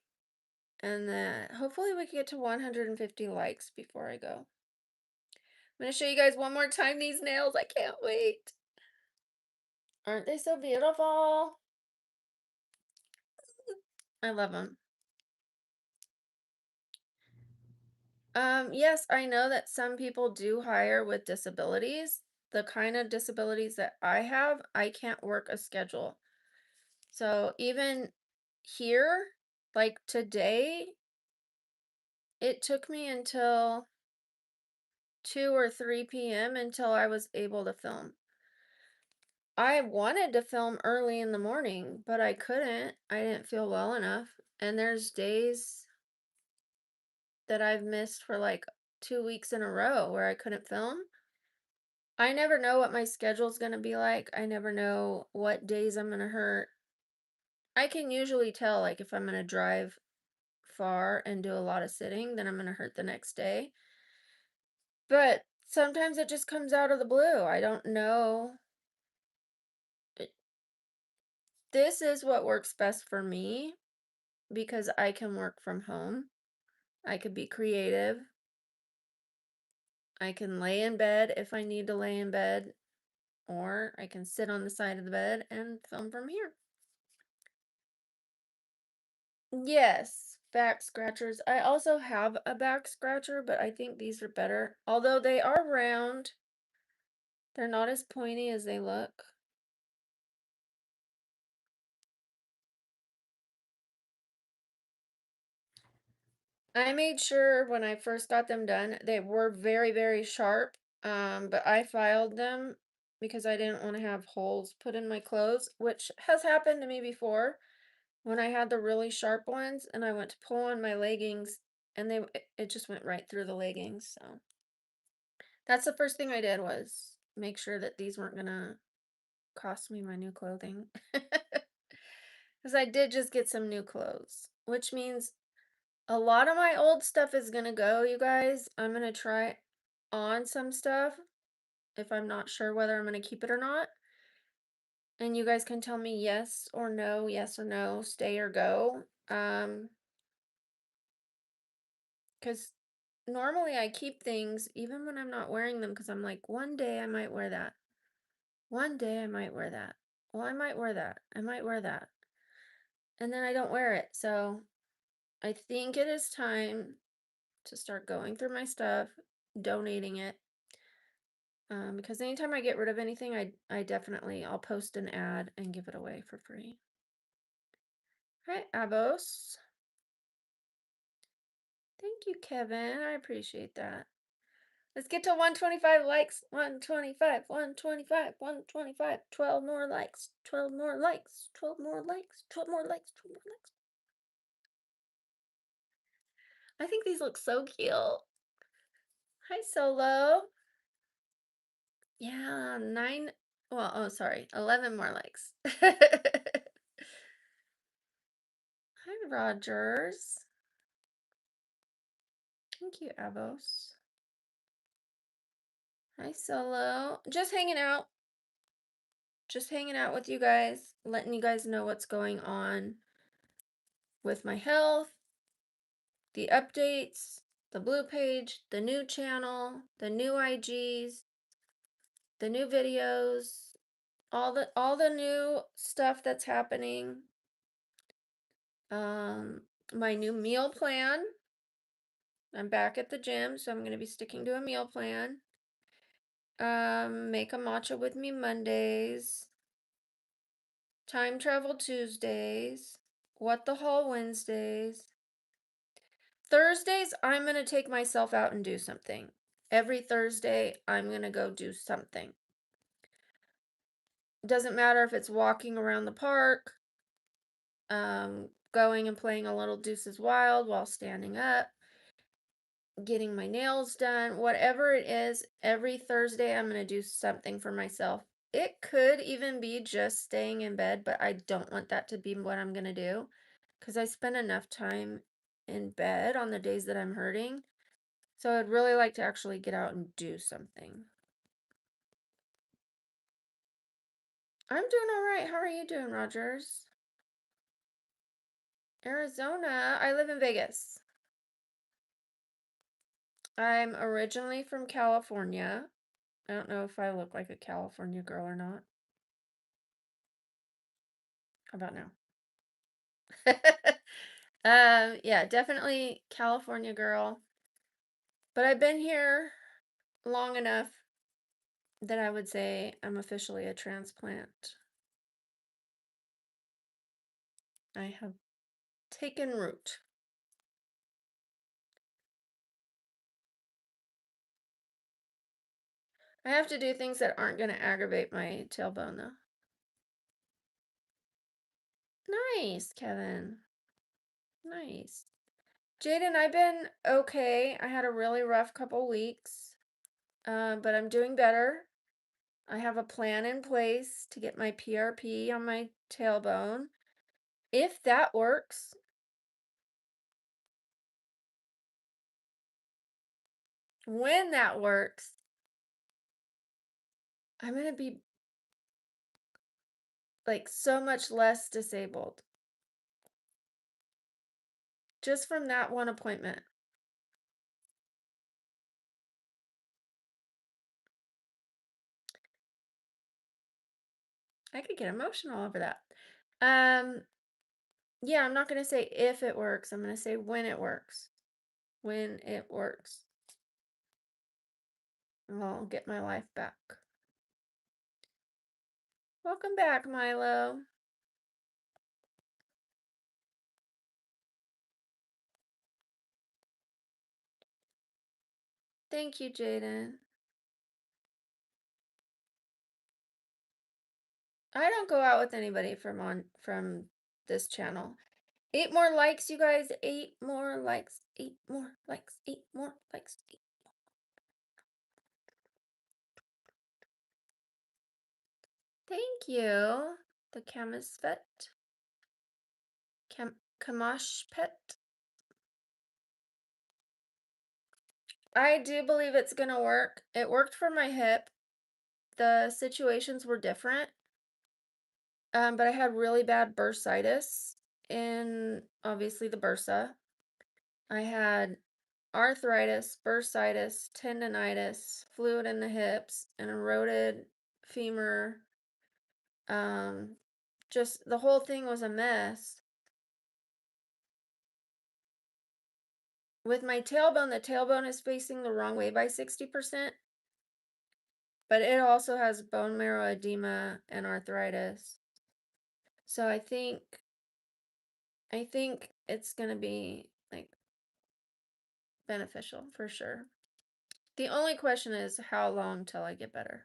and then hopefully we can get to 150 likes before I go. I'm gonna show you guys one more time these nails. I can't wait. Aren't they so beautiful? I love them. Yes, I know that some people do hire with disabilities. The kind of disabilities that I have, I can't work a schedule. So even here, like today, it took me until 2 or 3 p.m. until I was able to film. I wanted to film early in the morning, but I couldn't. I didn't feel well enough. And there's days that I've missed for like 2 weeks in a row where I couldn't film. I never know what my schedule's gonna be like. I never know what days I'm gonna hurt. I can usually tell, like, if I'm gonna drive far and do a lot of sitting, then I'm gonna hurt the next day. But sometimes it just comes out of the blue. I don't know. It- This is what works best for me because I can work from home. I could be creative. I can lay in bed if I need to lay in bed, or I can sit on the side of the bed and film from here. Yes, back scratchers. I also have a back scratcher, but I think these are better. Although they are round, they're not as pointy as they look. I made sure when I first got them done, they were very, very sharp. But I filed them because I didn't want to have holes put in my clothes, which has happened to me before when I had the really sharp ones and I went to pull on my leggings and it just went right through the leggings. So that's the first thing I did was make sure that these weren't gonna cost me my new clothing. Because I did just get some new clothes, which means a lot of my old stuff is gonna go, you guys. I'm gonna try on some stuff if I'm not sure whether I'm gonna keep it or not. And you guys can tell me yes or no, stay or go. Because normally I keep things even when I'm not wearing them because I'm like, one day I might wear that. One day I might wear that. Well, I might wear that. I might wear that. And then I don't wear it. So I think it is time to start going through my stuff, donating it. Because anytime I get rid of anything, I definitely, I'll post an ad and give it away for free. Hi, Abos. Thank you, Kevin. I appreciate that. Let's get to 125 likes. 125, 125, 125. 12 more likes. 12 more likes. 12 more likes. 12 more likes. 12 more likes. I think these look so cute. Hi, Solo. Yeah, nine. Well, oh, sorry. 11 more likes. Hi, Rogers. Thank you, Abos. Hi, Solo. Just hanging out. Just hanging out with you guys, letting you guys know what's going on with my health, the updates, the blue page, the new channel, the new IGs, the new videos, all the new stuff that's happening. My new meal plan. I'm back at the gym, so I'm going to be sticking to a meal plan. Make a matcha with me Mondays. Time travel Tuesdays. What the Haul Wednesdays. Thursdays, I'm going to take myself out and do something. Every Thursday, I'm gonna go do something. Doesn't matter if it's walking around the park, going and playing a little Deuces Wild while standing up, getting my nails done, whatever it is, every Thursday I'm going to do something for myself. It could even be just staying in bed, but I don't want that to be what I'm going to do because I spend enough time in bed on the days that I'm hurting. So I'd really like to actually get out and do something. I'm doing all right. How are you doing, Rogers? Arizona. I live in Vegas. I'm originally from California. I don't know if I look like a California girl or not. How about now? Yeah, definitely California girl. But I've been here long enough that I would say I'm officially a transplant. I have taken root. I have to do things that aren't going to aggravate my tailbone, though. Nice, Kevin. Nice. Jaden, I've been okay. I had a really rough couple weeks, but I'm doing better. I have a plan in place to get my PRP on my tailbone. If that works, when that works, I'm going to be like so much less disabled just from that one appointment. I could get emotional over that. Um, yeah, I'm not going to say if it works. I'm going to say when it works. When it works. I'll get my life back. Welcome back, Milo. Thank you, Jaden. I don't go out with anybody from this channel. 8 more likes, you guys. 8 more likes. 8 more likes. 8 more likes. Thank you. The Camasvet. Kamash Pet. I do believe it's gonna work. It worked for my hip. The situations were different. But I had really bad bursitis in obviously the bursa. I had arthritis, bursitis, tendonitis, fluid in the hips, an eroded femur. Just the whole thing was a mess. With my tailbone, the tailbone is facing the wrong way by 60%, but it also has bone marrow edema and arthritis. So I think it's gonna be like beneficial for sure. The only question is how long till I get better.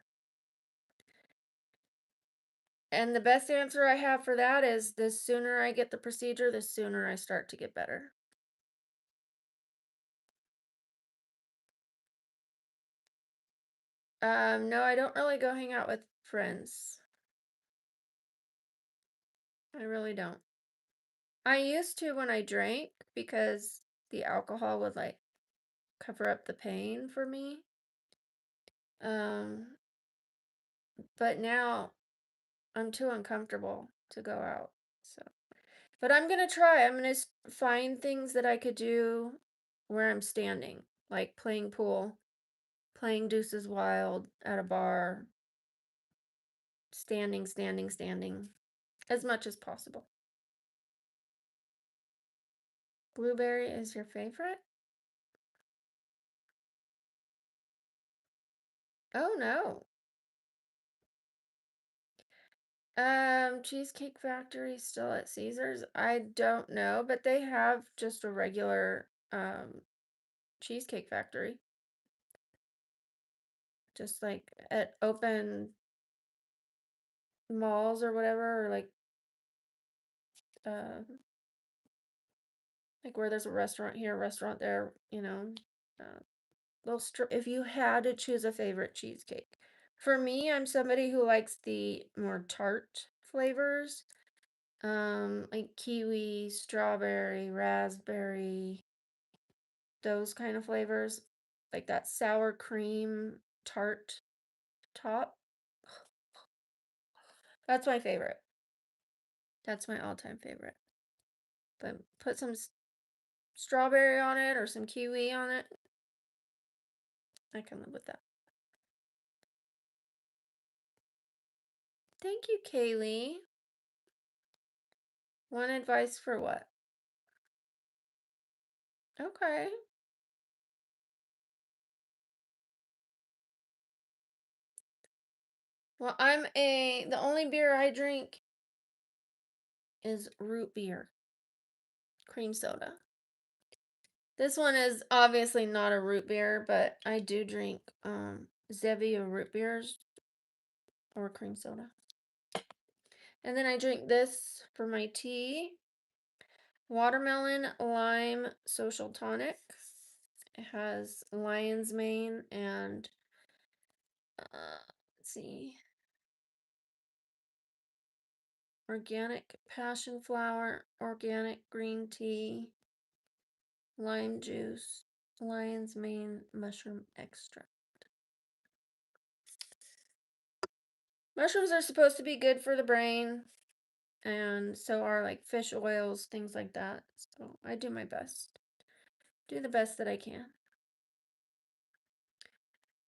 And the best answer I have for that is the sooner I get the procedure, the sooner I start to get better. No, I don't really go hang out with friends. I really don't. I used to when I drank because the alcohol would like cover up the pain for me. Um, but now I'm too uncomfortable to go out. So, but I'm gonna try. I'm gonna find things that I could do where I'm standing, like playing pool, playing Deuces Wild at a bar, standing, as much as possible. Blueberry is your favorite? Oh no. Cheesecake Factory still at Caesar's? I don't know, but they have just a regular Cheesecake Factory. just like at open malls or whatever, or uh like where there's a restaurant here, a restaurant there, uh, little strip. If you had to choose a favorite cheesecake, for me, I'm somebody who likes the more tart flavors, like kiwi, strawberry, raspberry, those kind of flavors, like that sour cream tart top. That's my favorite. That's my all-time favorite. But put some strawberry on it or some kiwi on it. I can live with that. Thank you, Kaylee. One advice for what? Okay. Well, the only beer I drink is root beer, cream soda. This one is obviously not a root beer, but I do drink Zevia root beers or cream soda. And then I drink this for my tea. Watermelon lime social tonic. It has lion's mane and let's see, organic passion flower, organic green tea, lime juice, lion's mane mushroom extract. Mushrooms are supposed to be good for the brain, and so are like fish oils, things like that. So I do my best. Do the best that I can.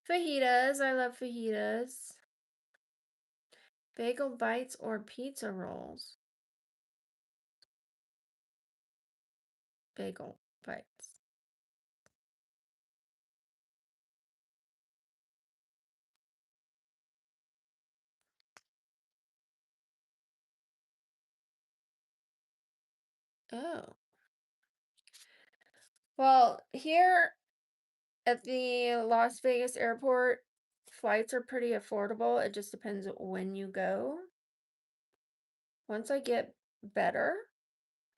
Fajitas. I love fajitas. Bagel bites or pizza rolls? Bagel bites. Oh. Well, here at the Las Vegas airport, flights are pretty affordable. It just depends when you go. Once I get better,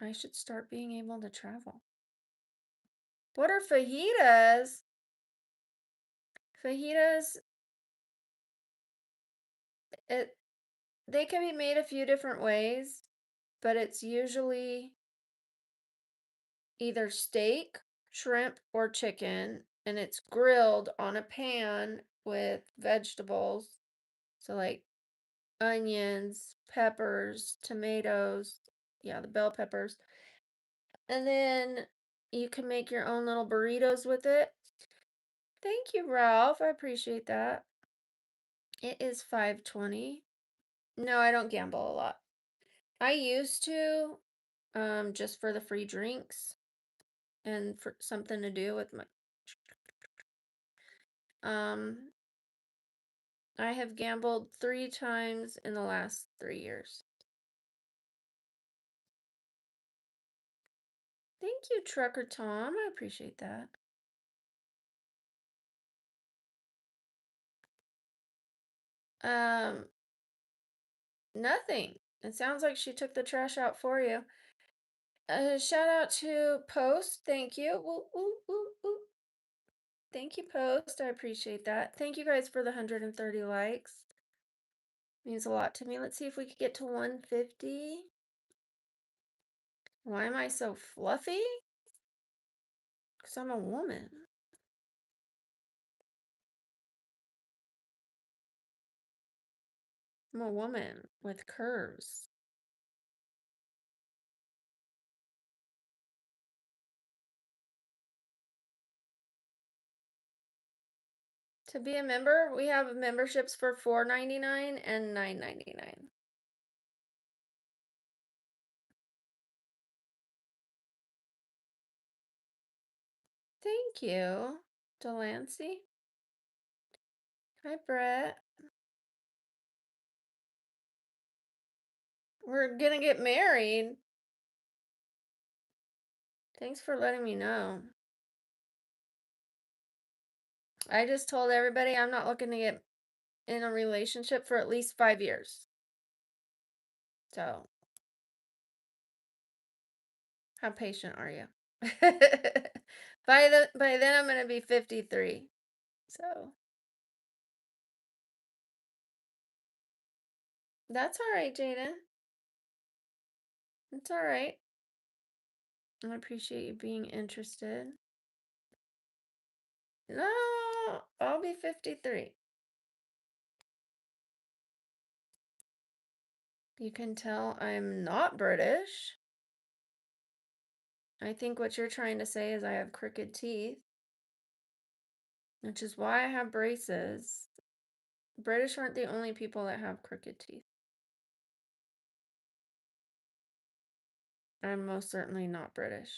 I should start being able to travel. What are fajitas? Fajitas, they can be made a few different ways, but it's usually either steak, shrimp, or chicken, and it's grilled on a pan with vegetables. So like onions, peppers, tomatoes, yeah, the bell peppers. And then you can make your own little burritos with it. Thank you, Ralph. I appreciate that. It is 5:20. No, I don't gamble a lot. I used to, just for the free drinks and for something to do with my, um, I have gambled 3 times in the last 3 years. Thank you, Trucker Tom. I appreciate that. Um, Nothing. It sounds like she took the trash out for you. Shout out to Post. Thank you. Woo, woo, woo, woo. Thank you, Post. I appreciate that. Thank you guys for the 130 likes. Means a lot to me. Let's see if we could get to 150. Why am I so fluffy? Because I'm a woman. I'm a woman with curves. To be a member, we have memberships for $4.99 and $9.99. Thank you, Delancey. Hi, Brett. We're gonna get married. Thanks for letting me know. I just told everybody I'm not looking to get in a relationship for at least 5 years. So, how patient are you? By then I'm gonna be 53. So, that's all right, Jada. It's all right. I appreciate you being interested. No, I'll be 53. You can tell I'm not British. I think what you're trying to say is I have crooked teeth, which is why I have braces. British aren't the only people that have crooked teeth. I'm most certainly not British.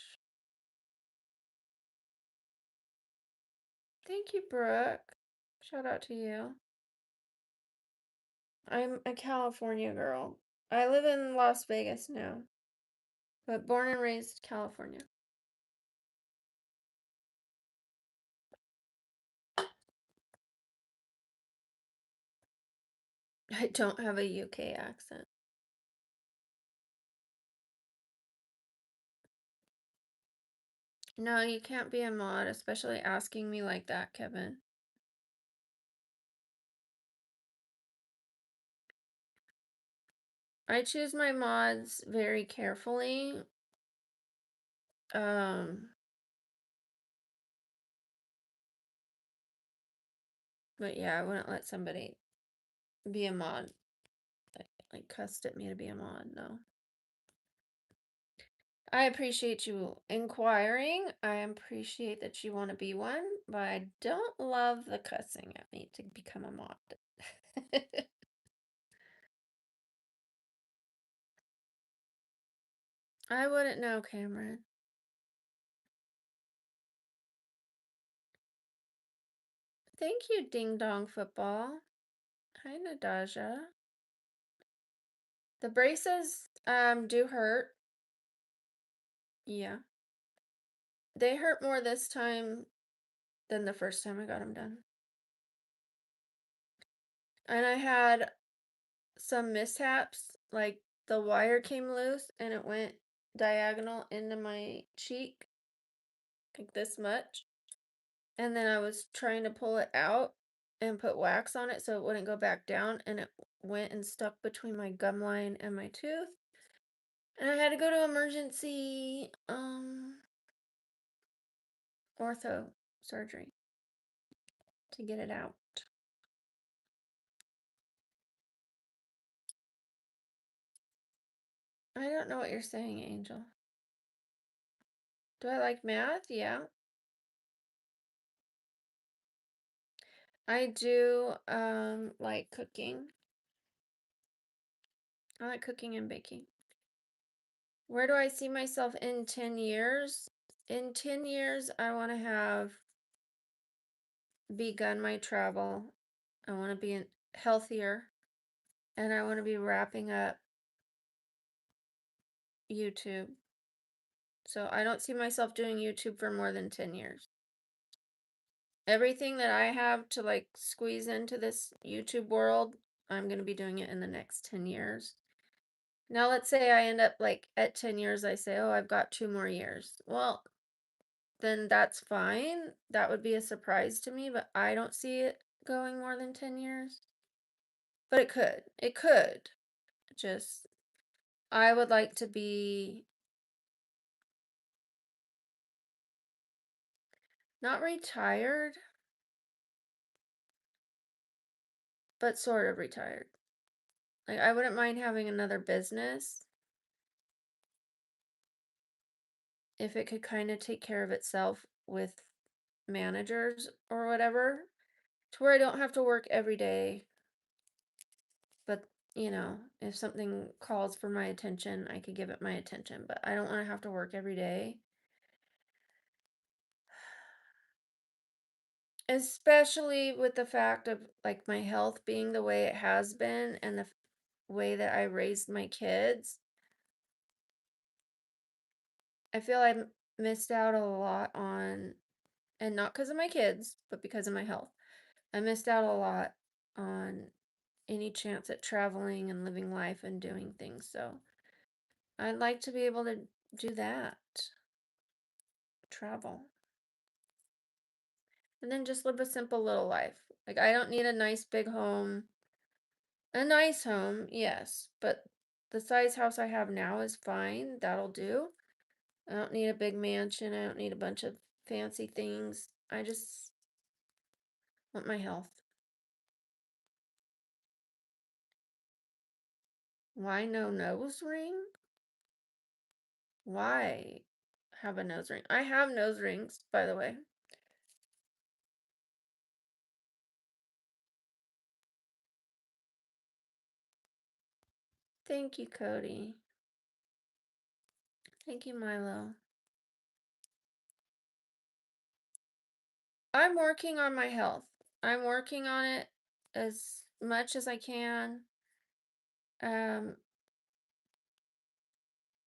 Thank you, Brooke. Shout out to you. I'm a California girl. I live in Las Vegas now, but born and raised California. I don't have a UK accent. No, you can't be a mod, especially asking me like that, Kevin. I choose my mods very carefully. Um, but yeah, I wouldn't let somebody be a mod. Like cussed at me to be a mod, no. I appreciate you inquiring. I appreciate that you want to be one, but I don't love the cussing at me to become a mod. I wouldn't know, Cameron. Thank you, Ding Dong Football. Hi, Nadaja. The braces do hurt. Yeah. They hurt more this time than the first time I got them done. And I had some mishaps, like the wire came loose and it went diagonal into my cheek, like this much. And then I was trying to pull it out and put wax on it so it wouldn't go back down, and it went and stuck between my gum line and my tooth. And I had to go to emergency ortho surgery to get it out. I don't know what you're saying, Angel. Do I like math? Yeah. I do like cooking. I like cooking and baking. Where do I see myself in 10 years? In 10 years, I want to have begun my travel. I want to be healthier, and I want to be wrapping up YouTube. So I don't see myself doing YouTube for more than 10 years. Everything that I have to like squeeze into this YouTube world, I'm going to be doing it in the next 10 years. Now, let's say I end up like at 10 years, I say, oh, I've got 2 more years. Well, then that's fine. That would be a surprise to me, but I don't see it going more than 10 years. But it could. It could. Just, I would like to be not retired, but sort of retired. Like, I wouldn't mind having another business if it could kind of take care of itself with managers or whatever, to where I don't have to work every day. But, if something calls for my attention, I could give it my attention. But I don't want to have to work every day. Especially with the fact of like my health being the way it has been and the way that I raised my kids. I feel I missed out a lot on and not because of my kids, but because of my health. I missed out a lot on any chance at traveling and living life and doing things. So I'd like to be able to do that, travel, and then just live a simple little life. Like, I don't need a nice big home. A nice home, yes, but the size house I have now is fine. That'll do. I don't need a big mansion. I don't need a bunch of fancy things. I just want my health. Why no nose ring? Why have a nose ring? I have nose rings, by the way. Thank you, Cody. Thank you, Milo. I'm working on my health. I'm working on it as much as I can. Um,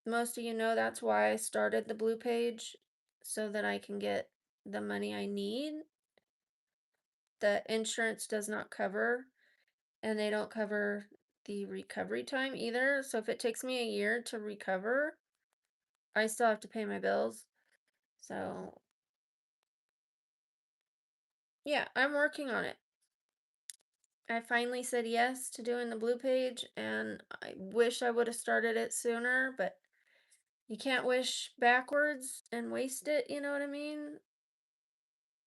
Most of you know that's why I started the blue page, so that I can get the money I need. The insurance does not cover, and they don't cover the recovery time either. So if it takes me a year to recover, I still have to pay my bills. So yeah, I'm working on it. I finally said yes to doing the blue page, and I wish I would have started it sooner, but you can't wish backwards and waste it, you know what I mean?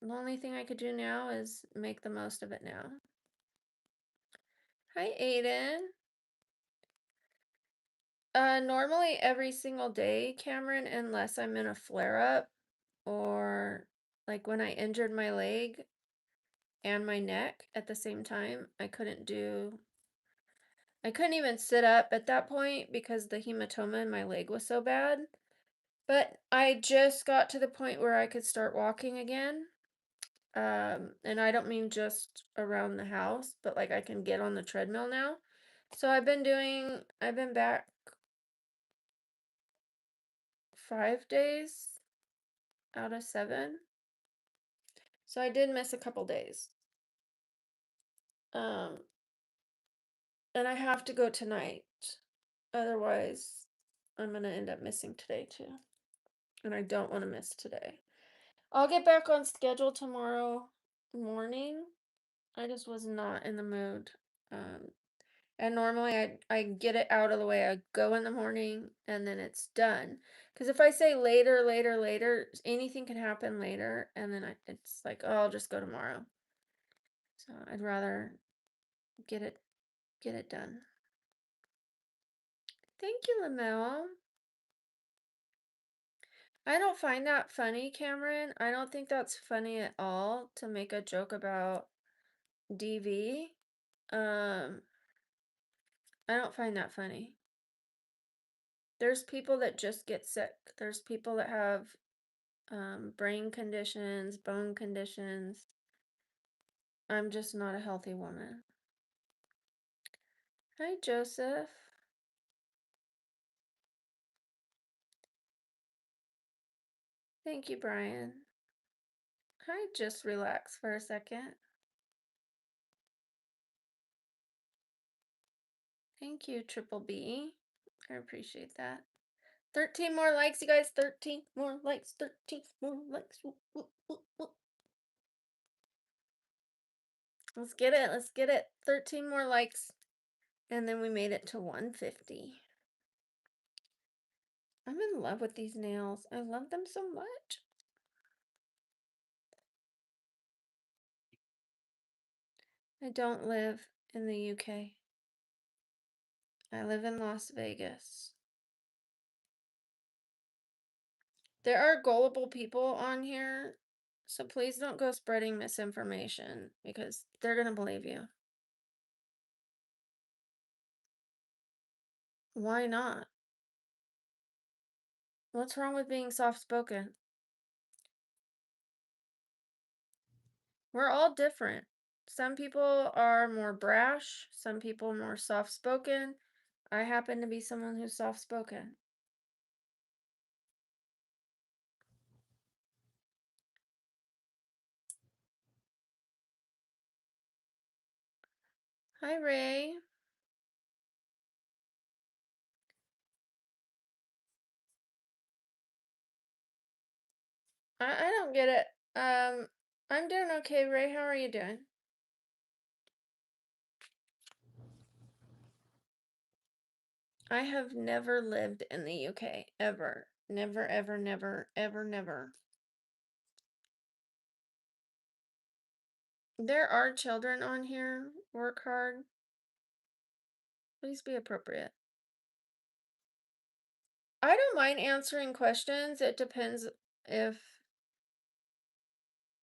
The only thing I could do now is make the most of it now. Hi, Aiden. Normally every single day, Cameron, unless I'm in a flare-up, or like when I injured my leg and my neck at the same time. I couldn't even sit up at that point because the hematoma in my leg was so bad. But I just got to the point where I could start walking again. And I don't mean just around the house, but like I can get on the treadmill now. So I've been back 5 days out of 7. So I did miss a couple days. Um, and I have to go tonight. Otherwise, I'm gonna end up missing today too. And I don't want to miss today. I'll get back on schedule tomorrow morning. I just was not in the mood. Um, and normally I get it out of the way. I go in the morning and then it's done. Because if I say later, later, later, anything can happen later, and then it's like, oh, I'll just go tomorrow. So I'd rather get it done. Thank you, Lamel. I don't find that funny, Cameron. I don't think that's funny at all to make a joke about DV. Um, I don't find that funny. There's people that just get sick. There's people that have brain conditions, bone conditions. I'm just not a healthy woman. Hi, Joseph. Thank you, Brian. Hi, just relax for a second. Thank you, Triple B. I appreciate that. 13 more likes, you guys. 13 more likes. 13 more likes. Woo, woo, woo, woo. Let's get it. Let's get it. 13 more likes. And then we made it to 150. I'm in love with these nails. I love them so much. I don't live in the UK. I live in Las Vegas. There are gullible people on here, so please don't go spreading misinformation because they're going to believe you. Why not? What's wrong with being soft-spoken? We're all different. Some people are more brash, some people more soft-spoken. I happen to be someone who's soft-spoken. Hi, Ray. I don't get it. I'm doing okay, Ray. How are you doing? I have never lived in the UK, ever. Never, ever, never, ever, never. There are children on here. Work hard. Please be appropriate. I don't mind answering questions. It depends if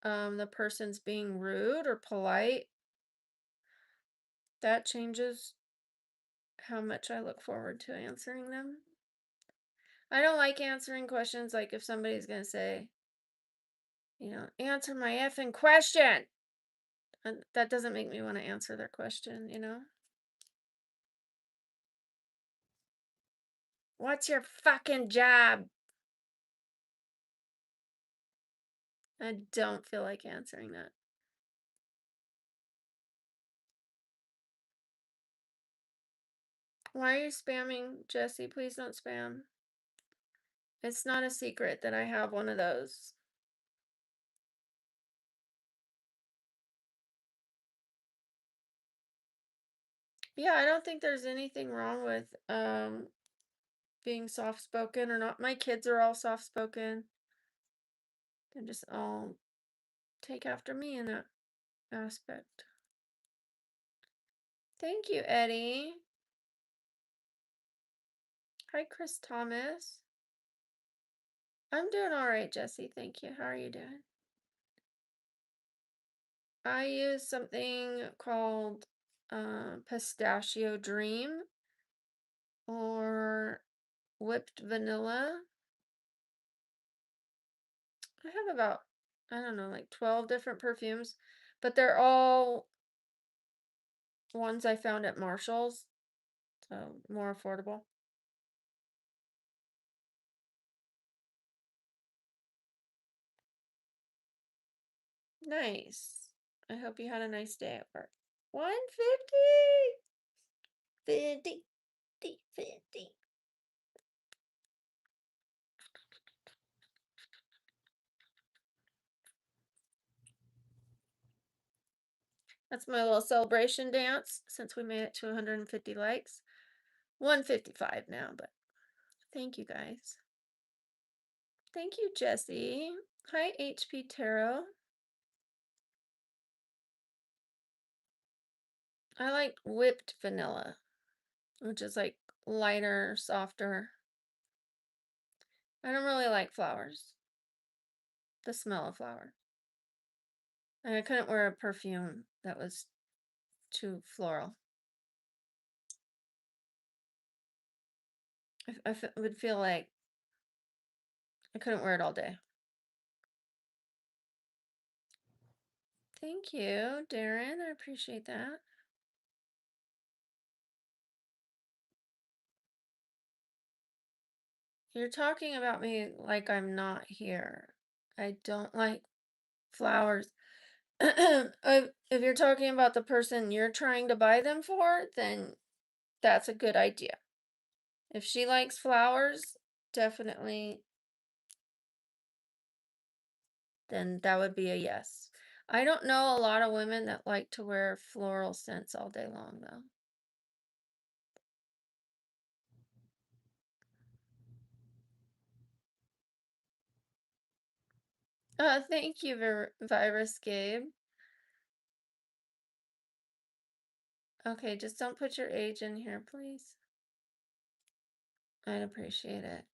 the person's being rude or polite. That changes how much I look forward to answering them. I don't like answering questions like if somebody's gonna say, answer my effing question. And that doesn't make me want to answer their question. What's your fucking job? I don't feel like answering that. Why are you spamming, Jesse? Please don't spam. It's not a secret that I have one of those. Yeah, I don't think there's anything wrong with being soft-spoken or not. My kids are all soft-spoken. They just all take after me in that aspect. Thank you, Eddie. Hi, Chris Thomas. I'm doing all right, Jesse. Thank you. How are you doing? I use something called Pistachio Dream or Whipped Vanilla. I have about, I don't know, like 12 different perfumes, but they're all ones I found at Marshall's, so more affordable. Nice. I hope you had a nice day at work. 150. 50, 50. That's my little celebration dance since we made it to 150 likes. 155 now, but thank you guys. Thank you, Jesse. Hi, HP Tarot. I like whipped vanilla, which is like lighter, softer. I don't really like flowers. The smell of flower. And I couldn't wear a perfume that was too floral. I would feel like I couldn't wear it all day. Thank you, Darren. I appreciate that. You're talking about me like I'm not here. I don't like flowers. If you're talking about the person you're trying to buy them for, then that's a good idea. If she likes flowers, definitely, then that would be a yes. I don't know a lot of women that like to wear floral scents all day long, though. Thank you, Virus Gabe. Okay, just don't put your age in here, please. I'd appreciate it.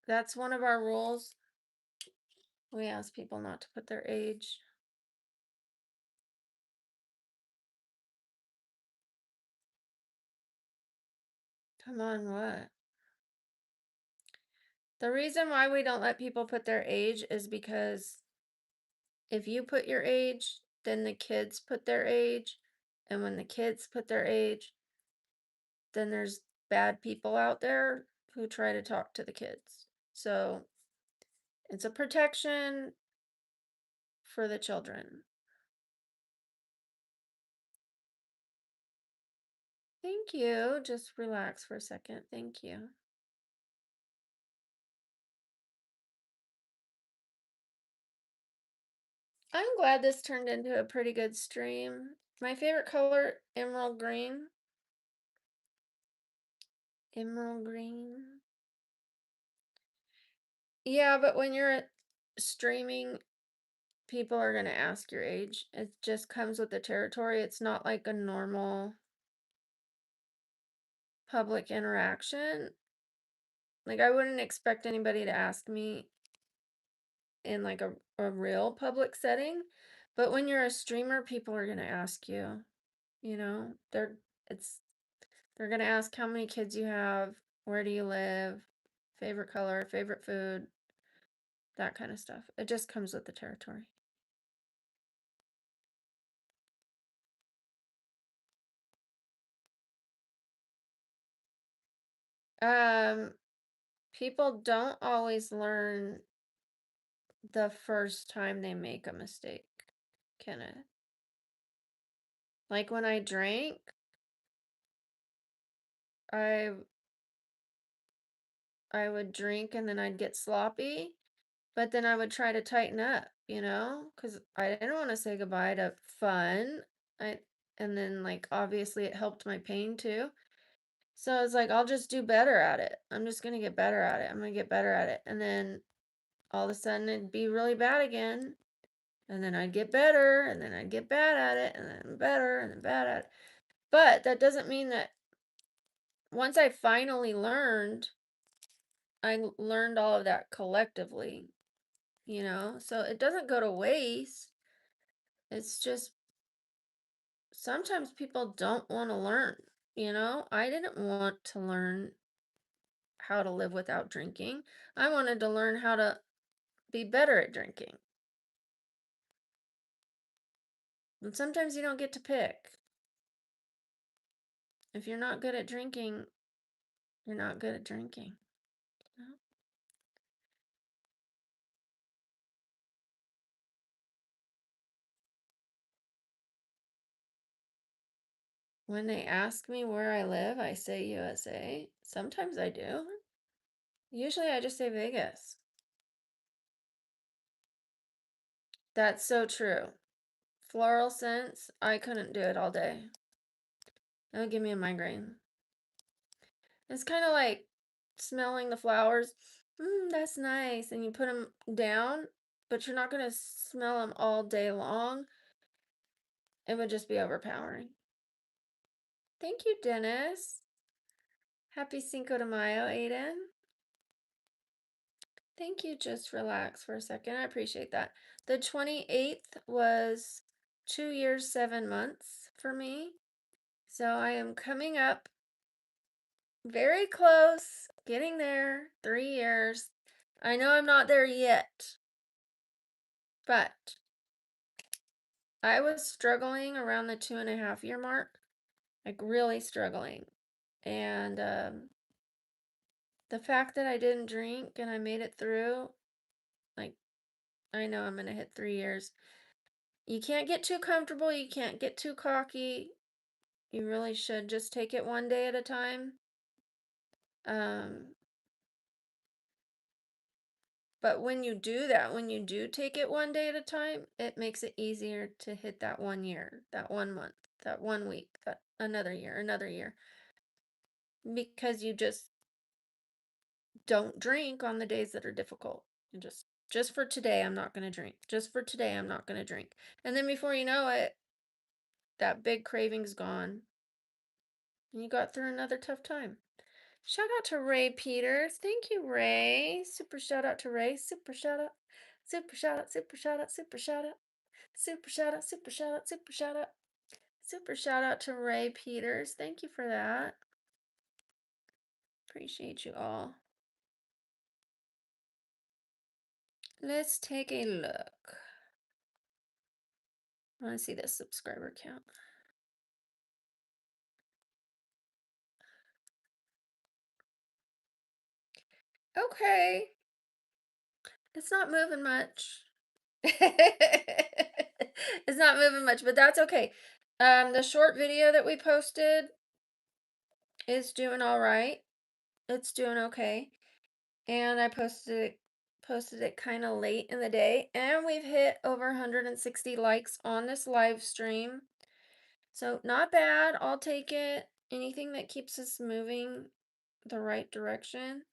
That's one of our rules. We ask people not to put their age. Come on, what? The reason why we don't let people put their age is because if you put your age, then the kids put their age. And when the kids put their age, then there's bad people out there who try to talk to the kids. So it's a protection for the children. Thank you. Just relax for a second. Thank you. I'm glad this turned into a pretty good stream. My favorite color, emerald green. Emerald green. Yeah, but when you're streaming, people are going to ask your age. It just comes with the territory. It's not like a normal public interaction. Like, I wouldn't expect anybody to ask me in like a real public setting. But when you're a streamer, people are going to ask you, you know, it's they're going to ask how many kids you have, where do you live, favorite color, favorite food, that kind of stuff. It just comes with the territory. Um, People don't always learn the first time they make a mistake, Kenneth. Like when I drank, I I would drink and then I'd get sloppy, but then I would try to tighten up, because I didn't want to say goodbye to fun. I and then like obviously it helped my pain too. So I was like, I'll just do better at it. I'm just gonna get better at it. I'm gonna get better at it. And then all of a sudden it'd be really bad again. And then I'd get better, and then I'd get bad at it, and then better, and then bad at it. But that doesn't mean that once I finally learned, I learned all of that collectively, So it doesn't go to waste. It's just sometimes people don't want to learn. I didn't want to learn how to live without drinking. I wanted to learn how to be better at drinking. And sometimes you don't get to pick. If you're not good at drinking, you're not good at drinking. you know? When they ask me where I live, I say USA. Sometimes I do. Usually I just say Vegas. That's so true. Floral scents, I couldn't do it all day. That would give me a migraine. It's kind of like smelling the flowers. That's nice. And you put them down, but you're not going to smell them all day long. It would just be overpowering. Thank you, Dennis. Happy Cinco de Mayo, Aiden. Thank you. Just relax for a second. I appreciate that. The 28th was 2 years, 7 months for me. So I am coming up very close, getting there. 3 years. I know I'm not there yet, but I was struggling around the 2.5 year mark, like really struggling. And the fact that I didn't drink and I made it through, like, I know I'm going to hit 3 years. You can't get too comfortable. You can't get too cocky. You really should just take it one day at a time. Um, but when you do that, when you do take it one day at a time, it makes it easier to hit that 1 year, that 1 month, that 1 week, that another year, because you just don't drink on the days that are difficult. You just for today, I'm not going to drink. Just for today, I'm not going to drink. And then before you know it, that big craving's gone. And you got through another tough time. Shout out to Ray Peters. Thank you, Ray. Super shout out to Ray. Super shout out. Super shout out. Super shout out. Super shout out. Super shout out. Super shout out. Super shout out. Super shout out to Ray Peters. Thank you for that. Appreciate you all. Let's take a look. I want to see the subscriber count. Okay. It's not moving much. It's not moving much, but that's okay. The short video that we posted, is doing all right. It's doing okay. And I posted it kind of late in the day, and we've hit over 160 likes on this live stream. So not bad. I'll take it. Anything that keeps us moving the right direction.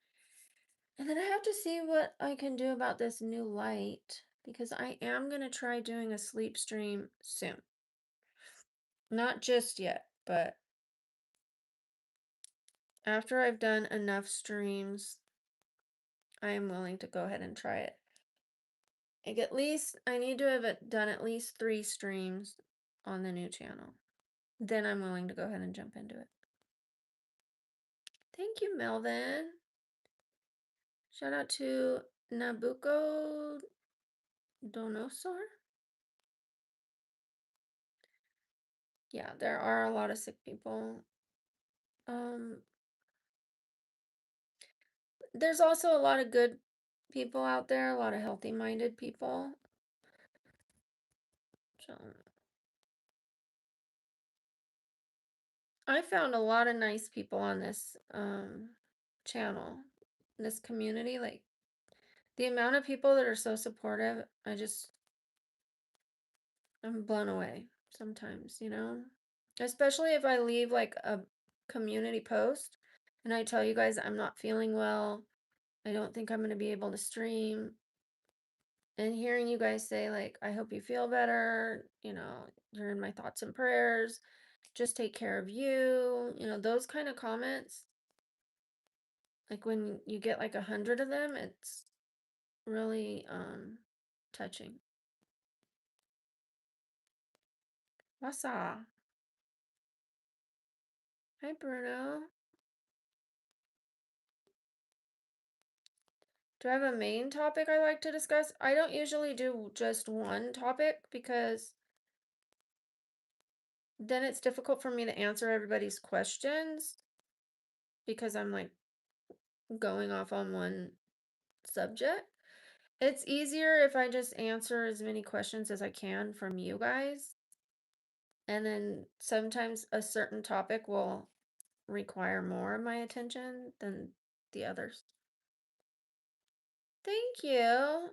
And then I have to see what I can do about this new light because I am going to try doing a sleep stream soon. Not just yet, but after I've done enough streams, I am willing to go ahead and try it. Like at least, I need to have done at least 3 streams on the new channel. Then I'm willing to go ahead and jump into it. Thank you, Melvin. Shout out to Nabucco Donosor. Yeah, there are a lot of sick people. There's also a lot of good people out there, a lot of healthy-minded people. So I found a lot of nice people on this channel, this community. Like the amount of people that are so supportive, I'm blown away sometimes, you know? Especially if I leave like a community post and I tell you guys I'm not feeling well, I don't think I'm going to be able to stream. And hearing you guys say, like, I hope you feel better, you're in my thoughts and prayers, just take care of you, those kind of comments. Like when you get like 100 of them, it's really touching. Wasa. Hi, Bruno. Do I have a main topic I like to discuss? I don't usually do just one topic because then it's difficult for me to answer everybody's questions because I'm like going off on one subject. It's easier if I just answer as many questions as I can from you guys. And then sometimes a certain topic will require more of my attention than the others. Thank you.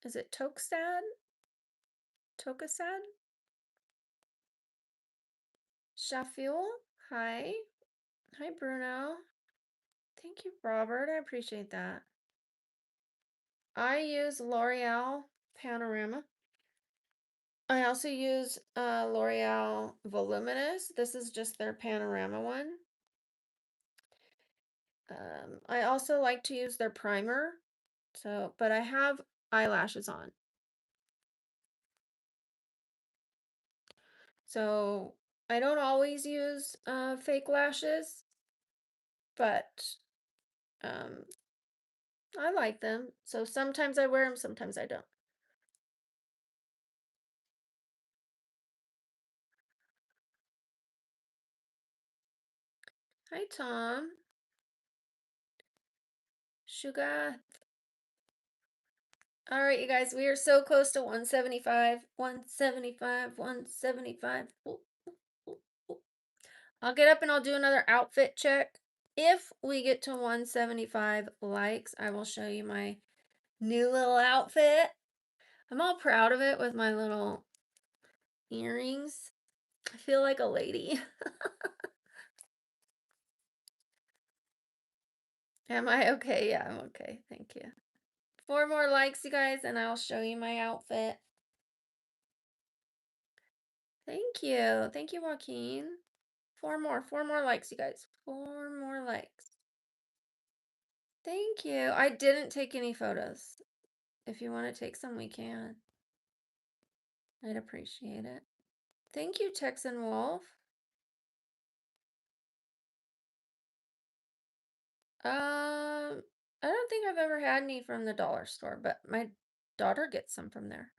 Is it Tokstad? Tokasad? Shafil? Hi. Hi, Bruno. Thank you, Robert. I appreciate that. I use L'Oreal Panorama. I also use L'Oreal Voluminous. This is just their Panorama one. I also like to use their primer. But I have eyelashes on. So I don't always use fake lashes, but I like them. So sometimes I wear them, sometimes I don't. Hi, Tom. Sugar. All right, you guys, we are so close to 175. 175, 175. Ooh, ooh, ooh. I'll get up and I'll do another outfit check. If we get to 175 likes, I will show you my new little outfit. I'm all proud of it with my little earrings. I feel like a lady. Am I okay? Yeah, I'm okay. Thank you. 4 more likes, you guys, and I'll show you my outfit. Thank you. Thank you, Joaquin. 4 more. 4 more likes, you guys. 4 more likes. Thank you. I didn't take any photos. If you want to take some, we can. I'd appreciate it. Thank you, Texan Wolf. I don't think I've ever had any from the dollar store, but my daughter gets some from there.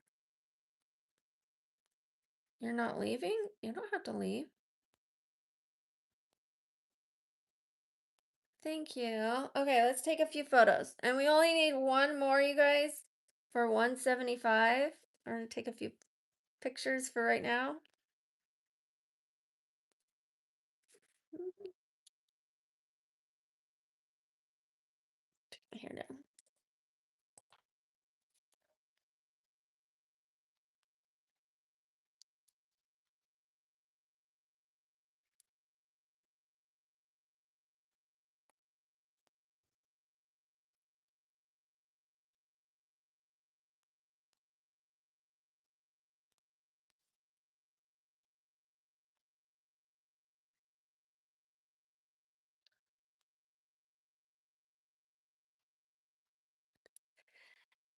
You're not leaving? You don't have to leave. Thank you. Okay, let's take a few photos. And we only need 1 more, you guys, for 175. I'm going to take a few pictures for right now.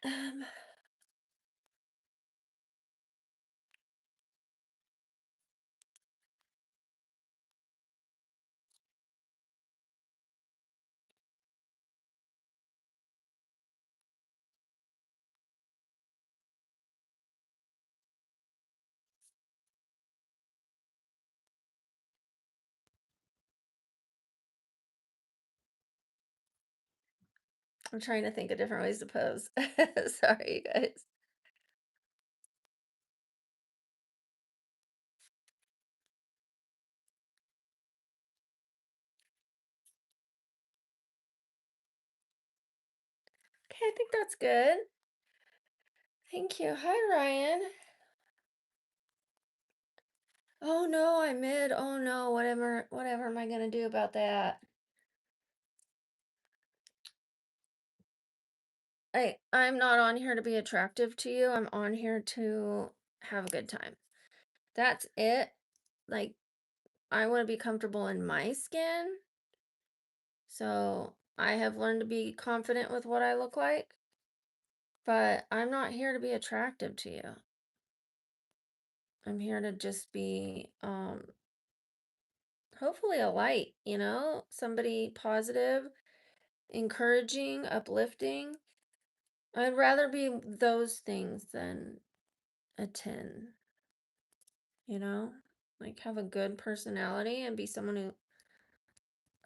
Um, I'm trying to think of different ways to pose. Sorry, you guys. Okay, I think that's good. Thank you. Hi, Ryan. Oh no, I mid. Oh no, whatever am I gonna do about that? I'm not on here to be attractive to you. I'm on here to have a good time. That's it. Like, I want to be comfortable in my skin. So I have learned to be confident with what I look like, but I'm not here to be attractive to you. I'm here to just be, hopefully a light, somebody positive, encouraging, uplifting. I'd rather be those things than a 10, you know? Like have a good personality and be someone who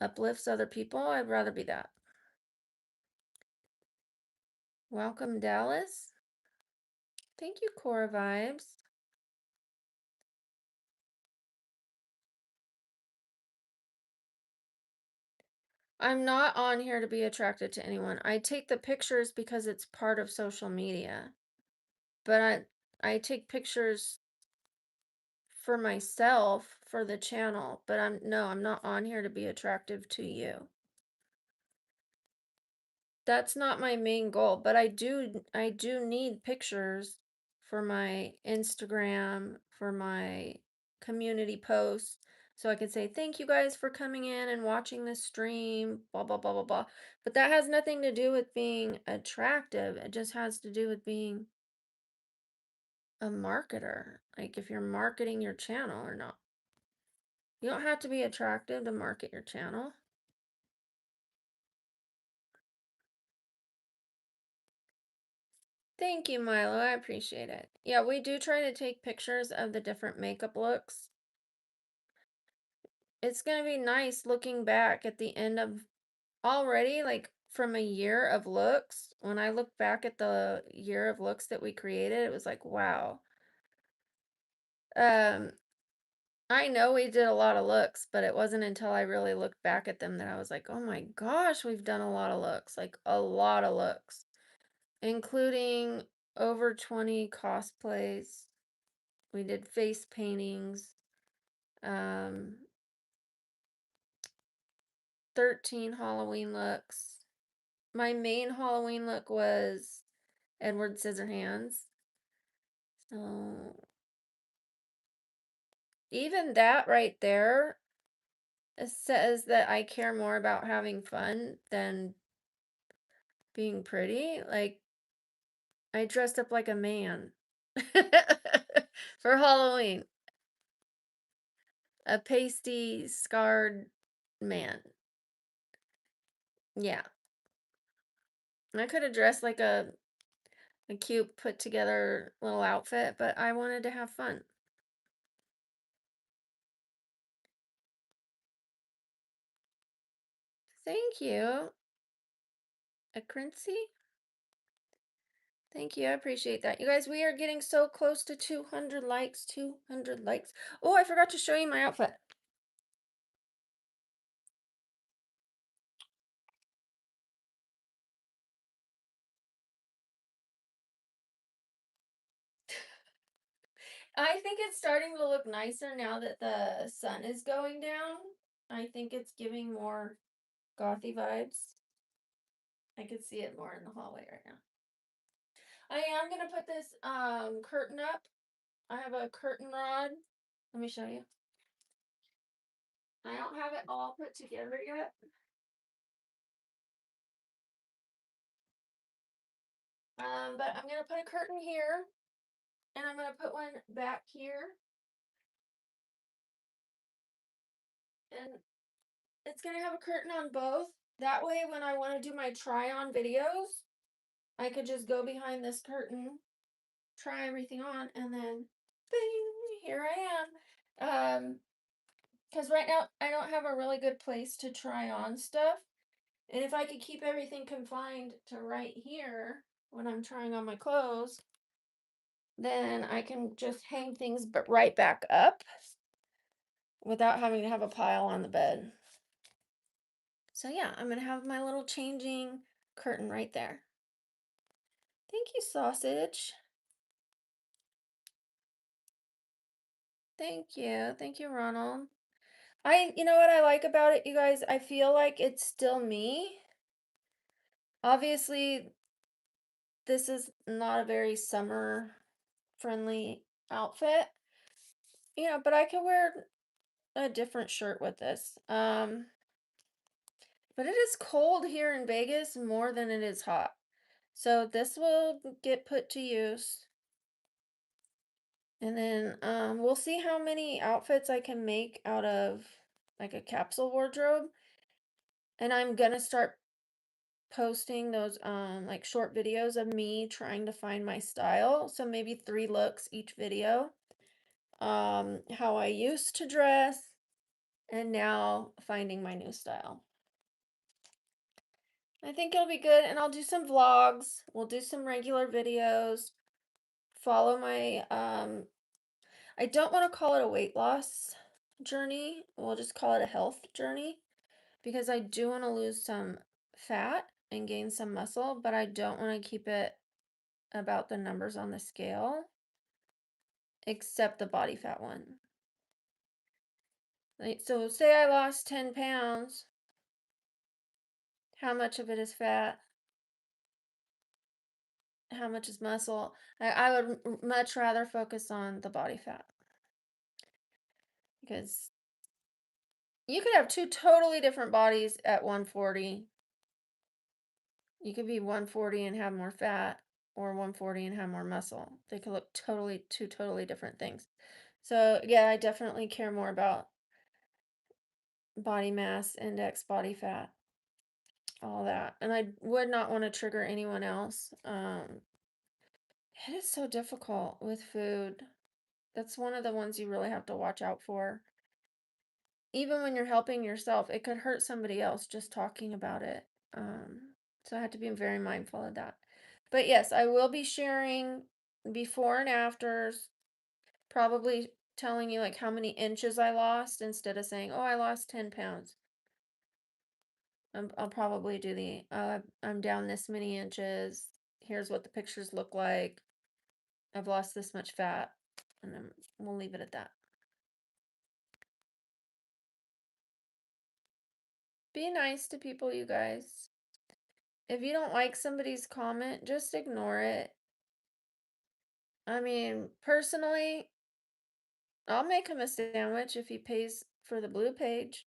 uplifts other people. I'd rather be that. Welcome, Dallas. Thank you, Cora Vibes. I'm not on here to be attracted to anyone. I take the pictures because it's part of social media. But I take pictures for myself for the channel, but I'm not on here to be attractive to you. That's not my main goal, but I do need pictures for my Instagram, for my community posts, so I can say thank you guys for coming in and watching this stream, blah blah blah blah blah. But that has nothing to do with being attractive. It just has to do with being a marketer. Like if you're marketing your channel or not. You don't have to be attractive to market your channel. Thank you, Milo. I appreciate it. Yeah, we do try to take pictures of the different makeup looks. It's going to be nice looking back at the end of already, like from a year of looks. When I look back at the year of looks that we created, it was like, wow. Um, I know we did a lot of looks, but it wasn't until I really looked back at them that I was like, oh my gosh, we've done a lot of looks, like a lot of looks, including over 20 cosplays. We did face paintings, um, 13 Halloween looks. My main Halloween look was Edward Scissorhands. So even that right there says that I care more about having fun than being pretty. Like I dressed up like a man for Halloween. A pasty scarred man. Yeah. I could have dressed like a cute put together little outfit, but I wanted to have fun. Thank you. A Crincy? Thank you. I appreciate that. You guys, we are getting so close to 200 likes. 200 likes. Oh, I forgot to show you my outfit. I think it's starting to look nicer now that the sun is going down. I think it's giving more gothy vibes. I could see it more in the hallway right now. I am going to put this curtain up. I have a curtain rod. Let me show you. I don't have it all put together yet. But I'm gonna put a curtain here, and I'm gonna put one back here, and it's gonna have a curtain on both. That way, when I want to do my try-on videos, I could just go behind this curtain, try everything on, and then, bing, here I am. Because right now I don't have a really good place to try on stuff. And if I could keep everything confined to right here when I'm trying on my clothes, then I can just hang things but right back up without having to have a pile on the bed. So yeah, I'm gonna have my little changing curtain right there. Thank you, sausage. Thank you. Thank you, Ronald. You know what I like about it, you guys? I feel like it's still me. Obviously, this is not a very summer friendly outfit, but I could wear a different shirt with this. But it is cold here in Vegas more than it is hot. So this will get put to use. And then we'll see how many outfits I can make out of like a capsule wardrobe. And I'm gonna start posting those like short videos of me trying to find my style. So maybe 3 looks each video. How I used to dress and now finding my new style. I think it'll be good, and I'll do some vlogs. We'll do some regular videos. Follow my I don't want to call it a weight loss journey. We'll just call it a health journey because I do want to lose some fat and gain some muscle, but I don't want to keep it about the numbers on the scale, except the body fat one. Like, so say I lost 10 pounds. How much of it is fat? How much is muscle? I would much rather focus on the body fat because you could have two totally different bodies at 140. You could be 140 and have more fat, or 140 and have more muscle. They could look two totally different things. So yeah, I definitely care more about body mass index, body fat, all that. And I would not want to trigger anyone else. It is so difficult with food. That's one of the ones you really have to watch out for. Even when you're helping yourself, it could hurt somebody else just talking about it. So I have to be very mindful of that. But yes, I will be sharing before and afters, probably telling you like how many inches I lost instead of saying, oh, I lost 10 pounds. I'll probably do I'm down this many inches. Here's what the pictures look like. I've lost this much fat. And then we'll leave it at that. Be nice to people, you guys. If you don't like somebody's comment, just ignore it. I mean, personally, I'll make him a sandwich if he pays for the blue page.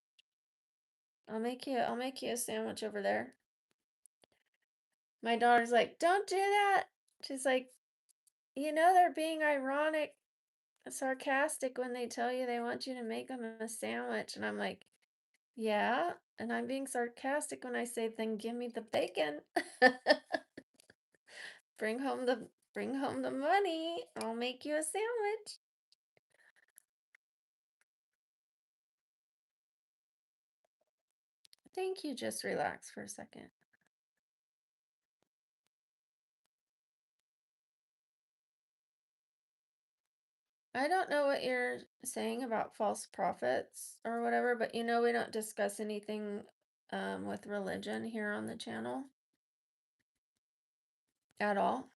I'll make you a sandwich over there. My daughter's like, "Don't do that." She's like, they're being ironic, sarcastic when they tell you they want you to make them a sandwich. And I'm like, "Yeah." And I'm being sarcastic when I say, "Then give me the bacon." Bring home the money. I'll make you a sandwich. Thank you. Just relax for a second. I don't know what you're saying about false prophets or whatever, but we don't discuss anything with religion here on the channel at all.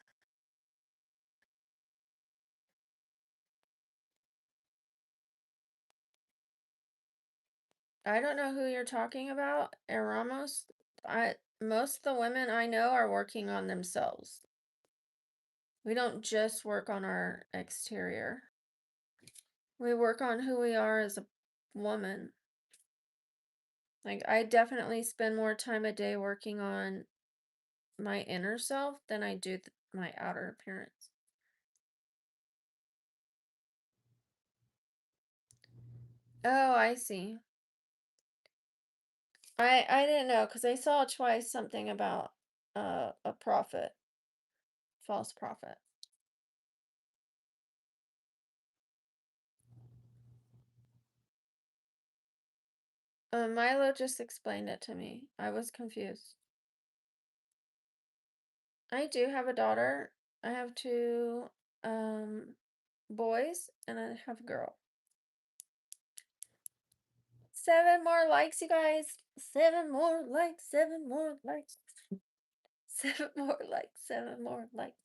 I don't know who you're talking about. Eramos, most of the women I know are working on themselves. We don't just work on our exterior. We work on who we are as a woman. Like, I definitely spend more time a day working on my inner self than I do my outer appearance. Oh, I see. I didn't know because I saw twice something about a prophet, false prophet. Milo just explained it to me. I was confused. I do have a daughter. I have two boys and I have a girl. 7 more likes, you guys. 7 more likes, 7 more likes. 7 more likes, 7 more likes.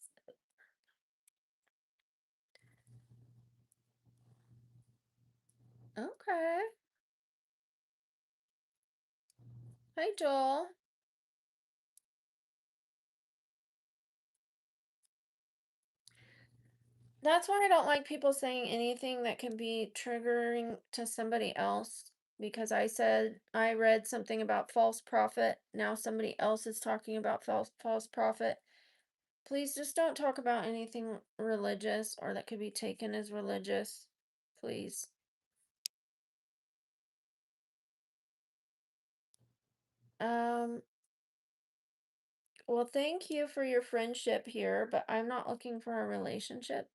Okay. Hi, Joel. That's why I don't like people saying anything that can be triggering to somebody else. Because I read something about false prophet. Now somebody else is talking about false prophet. Please just don't talk about anything religious or that could be taken as religious. Please. Um, well, thank you for your friendship here, but I'm not looking for a relationship.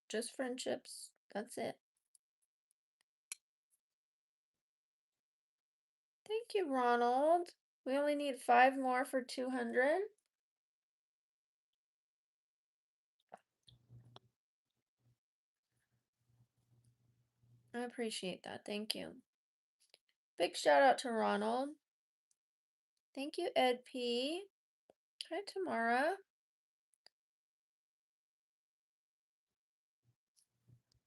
Just friendships. That's it. Thank you, Ronald. We only need 5 more for 200. I appreciate that. Thank you. Big shout out to Ronald. Thank you, Ed P. Hi, Tamara.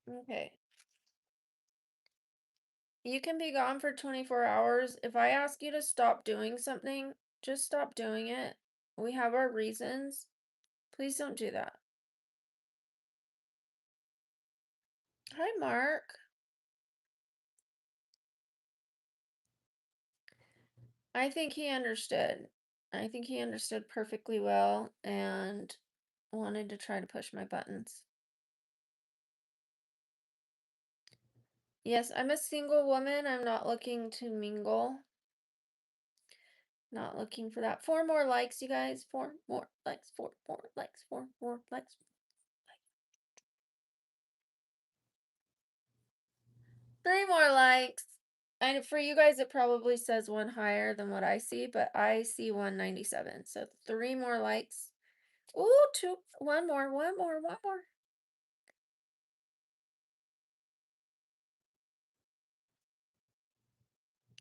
Okay. You can be gone for 24 hours. If I ask you to stop doing something, just stop doing it. We have our reasons. Please don't do that. Hi, Mark. I think he understood. I think he understood perfectly well and wanted to try to push my buttons. Yes, I'm a single woman. I'm not looking to mingle. Not looking for that. 4 more likes, you guys. 4 more likes. 4 more likes. 4 more likes. 3 more likes. And for you guys, it probably says one higher than what I see, but I see 197. So 3 more likes. Ooh, 2. One more. One more. One more.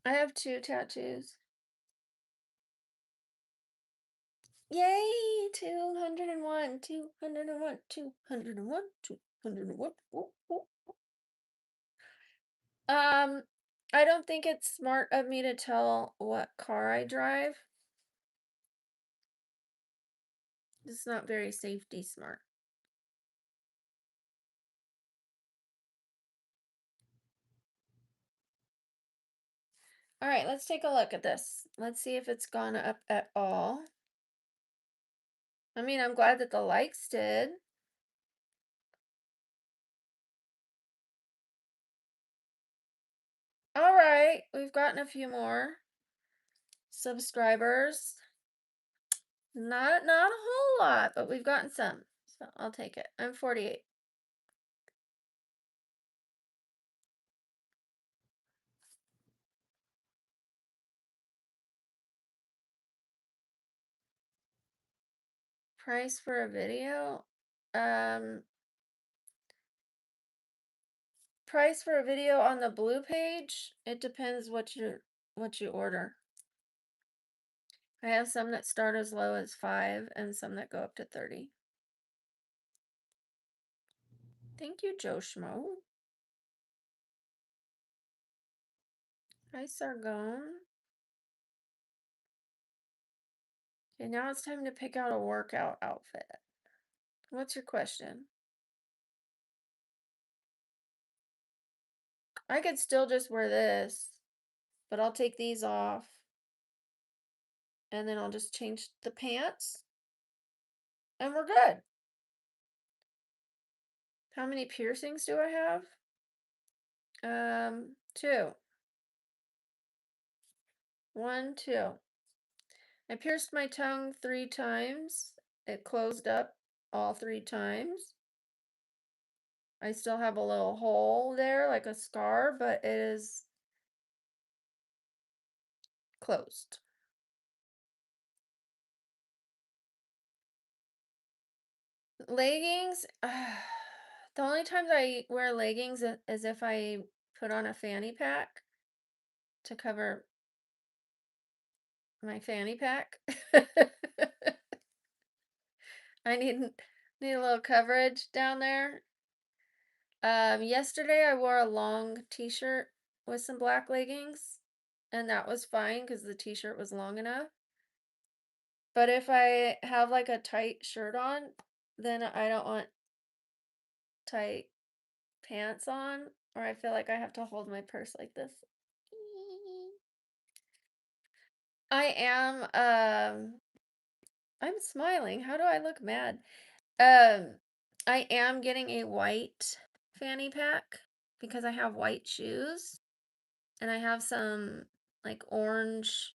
I have 2 tattoos. Yay! 201. 201. 201. 201. Ooh, ooh. I don't think it's smart of me to tell what car I drive. It's not very safety smart. All right, let's take a look at this. Let's see if it's gone up at all. I mean, I'm glad that the likes did. All right, we've gotten a few more subscribers. Not a whole lot, but we've gotten some. So I'll take it. I'm 48. Price for a video? Um, Price for a video on the blue page? It depends what you order. I have some that start as low as 5 and some that go up to 30. Thank you, Joe Schmo. Hi, Sargon. Okay, now it's time to pick out a workout outfit. What's your question? I could still just wear this, but I'll take these off. And then I'll just change the pants. and we're good. How many piercings do I have? Two. One, two. I pierced my tongue 3 times. It closed up all 3 times. I still have a little hole there, like a scar, but it is closed. Leggings, the only times I wear leggings is if I put on a fanny pack to cover my fanny pack. I need a little coverage down there. Yesterday I wore a long t-shirt with some black leggings, and that was fine because the t-shirt was long enough. But if I have like a tight shirt on, then I don't want tight pants on, or I feel like I have to hold my purse like this. I am, I'm smiling. How do I look mad? Um, I am getting a white fanny pack because I have white shoes and I have some like orange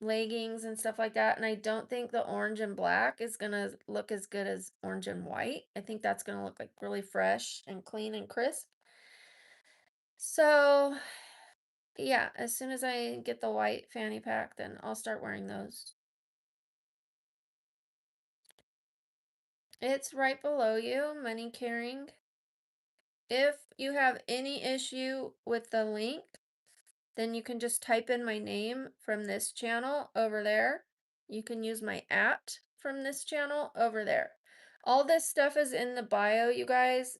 leggings and stuff like that. And I don't think the orange and black is gonna look as good as orange and white. I think that's gonna look like really fresh and clean and crisp. So, yeah, as soon as I get the white fanny pack, then I'll start wearing those. It's right below you, money carrying. If you have any issue with the link, then you can just type in my name from this channel over there. You can use my @ from this channel over there. All this stuff is in the bio, you guys.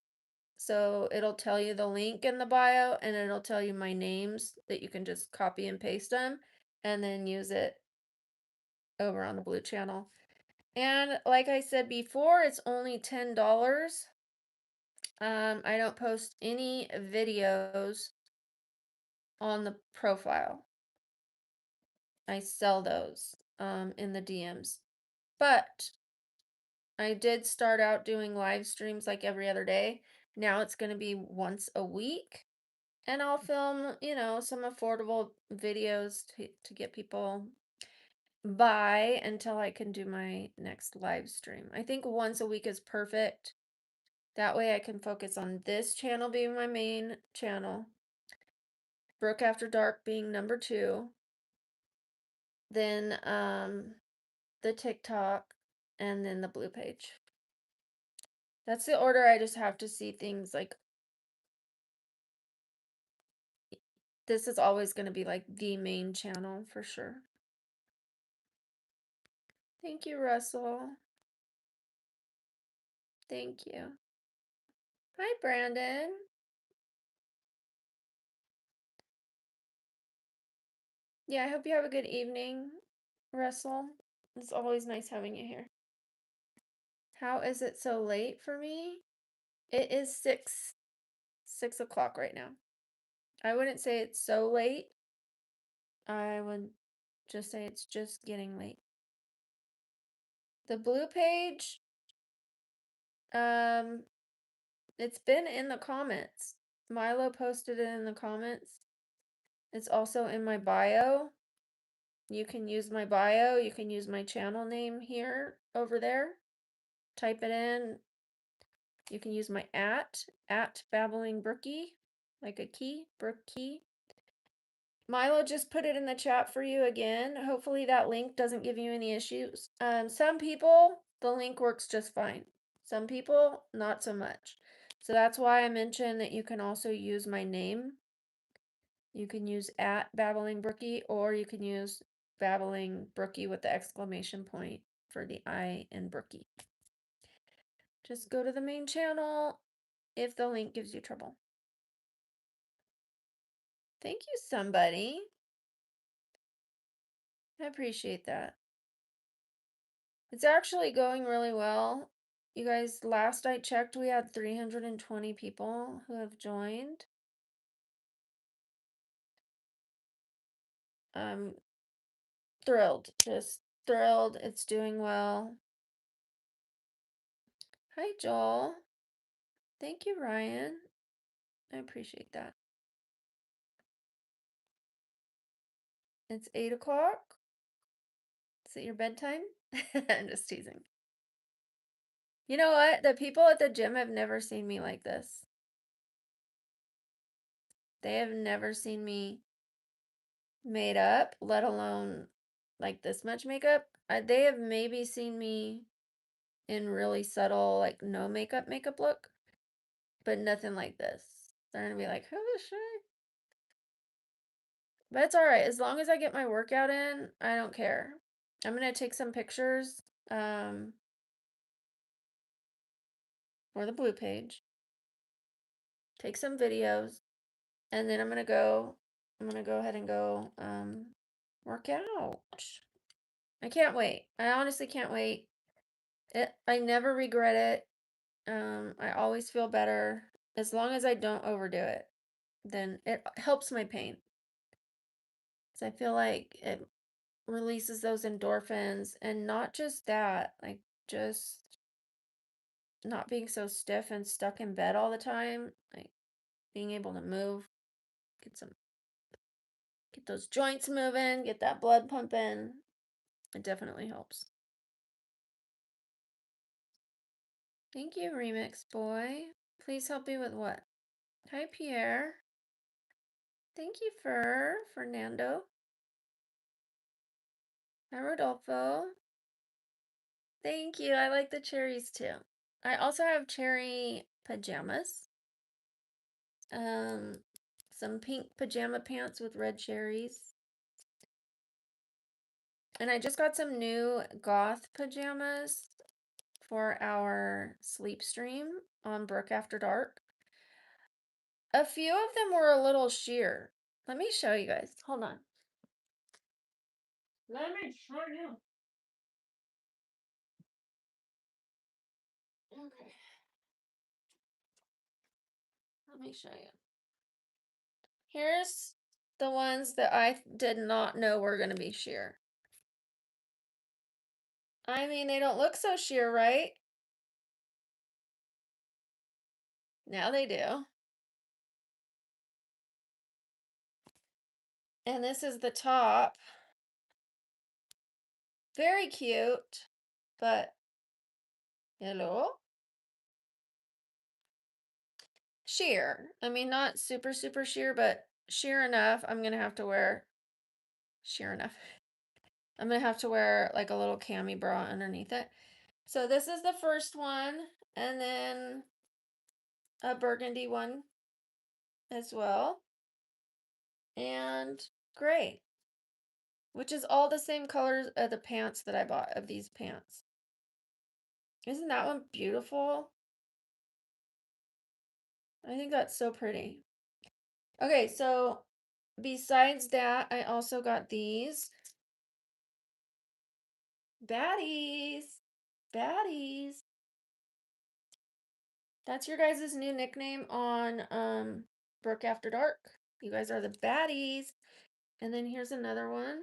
So it'll tell you the link in the bio and it'll tell you my names that you can just copy and paste them and then use it over on the blue channel. And like I said before, it's only $10. I don't post any videos on the profile. I sell those in the DMs. But I did start out doing live streams like every other day. Now it's going to be once a week. And I'll film, some affordable videos to get people by until I can do my next live stream. I think once a week is perfect. That way I can focus on this channel being my main channel, Brook After Dark being number 2, then the TikTok, and then the blue page. That's the order. I just have to see things like this is always going to be like the main channel for sure. Thank you, Russell. Thank you. Hi, Brandon. Yeah, I hope you have a good evening, Russell. It's always nice having you here. How is it so late for me? It is 6 o'clock right now. I wouldn't say it's so late. I would just say it's just getting late. The blue page, um, it's been in the comments. Milo posted it in the comments. It's also in my bio. You can use my bio. You can use my channel name here, over there. Type it in. You can use my at BabblingBrookie, like a key, Brook key. Milo just put it in the chat for you again. Hopefully that link doesn't give you any issues. Some people, the link works just fine. Some people, not so much. So that's why I mentioned that you can also use my name. You can use at BabblingBrookie, or you can use BabblingBrookie with the exclamation point for the I in Brookie. Just go to the main channel if the link gives you trouble. Thank you, somebody. I appreciate that. It's actually going really well. You guys, last I checked, we had 320 people who have joined. I'm thrilled, just thrilled. It's doing well. Hi, Joel. Thank you, Ryan. I appreciate that. It's 8 o'clock. Is it your bedtime? I'm just teasing. You know what? The people at the gym have never seen me like this. They have never seen me made up, let alone like this much makeup. They have maybe seen me in really subtle, like no makeup look, but nothing like this. They're gonna be like, who is she? But it's all right. As long as I get my workout in, I don't care. I'm gonna take some pictures for the blue page, take some videos, and then I'm gonna go ahead and go work out. I can't wait. I honestly can't wait. I never regret it. I always feel better as long as I don't overdo it. Then it helps my pain. So I feel like it releases those endorphins, and not just that, like just not being so stiff and stuck in bed all the time, like being able to move, get some get those joints moving, get that blood pumping. It definitely helps. Thank you, Remix Boy. Please help me with what? Hi, Pierre. Thank you, Fernando. Hi, Rodolfo. Thank you. I like the cherries too. I also have cherry pajamas. Um, some pink pajama pants with red cherries. And I just got some new goth pajamas for our sleep stream on Brook After Dark. A few of them were a little sheer. Let me show you guys. Hold on. Let me show you. Okay. Let me show you. Here's the ones that I did not know were going to be sheer. I mean, they don't look so sheer, right? Now they do. And this is the top. Very cute, but hello? Sheer. I mean, not super, super sheer, but sheer enough. I'm going to have to wear sheer enough. I'm going to have to wear like a little cami bra underneath it. So this is the first one, and then a burgundy one as well, and gray, which is all the same colors of the pants that I bought, of these pants. Isn't that one beautiful? I think that's so pretty. Okay, so besides that, I also got these baddies. Baddies. That's your guys' new nickname on Brook After Dark. You guys are the baddies. And then here's another one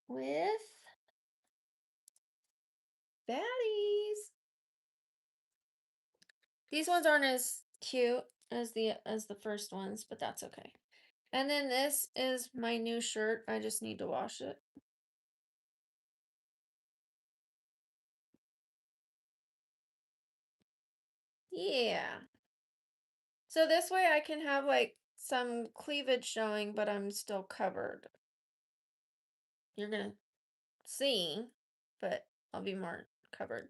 with baddies. These ones aren't as cute as the first ones, but that's okay. And then this is my new shirt. I just need to wash it. Yeah. So this way I can have like some cleavage showing, but I'm still covered. You're gonna see, but I'll be more covered.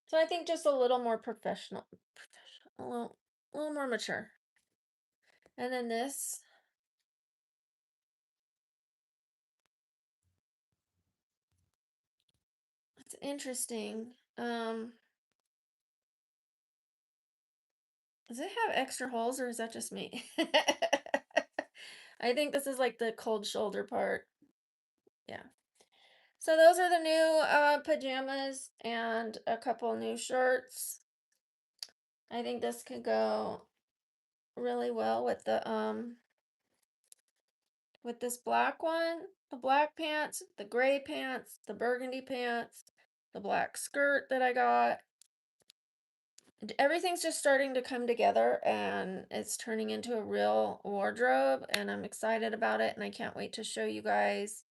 So I think just a little more professional, a little more mature. And then this. It's interesting. Does it have extra holes or is that just me? I think this is like the cold shoulder part. Yeah. So those are the new pajamas and a couple new shirts. I think this could go really well with this black one, the black pants, the gray pants, the burgundy pants, the black skirt that I got. Everything's just starting to come together and it's turning into a real wardrobe, and I'm excited about it, and I can't wait to show you guys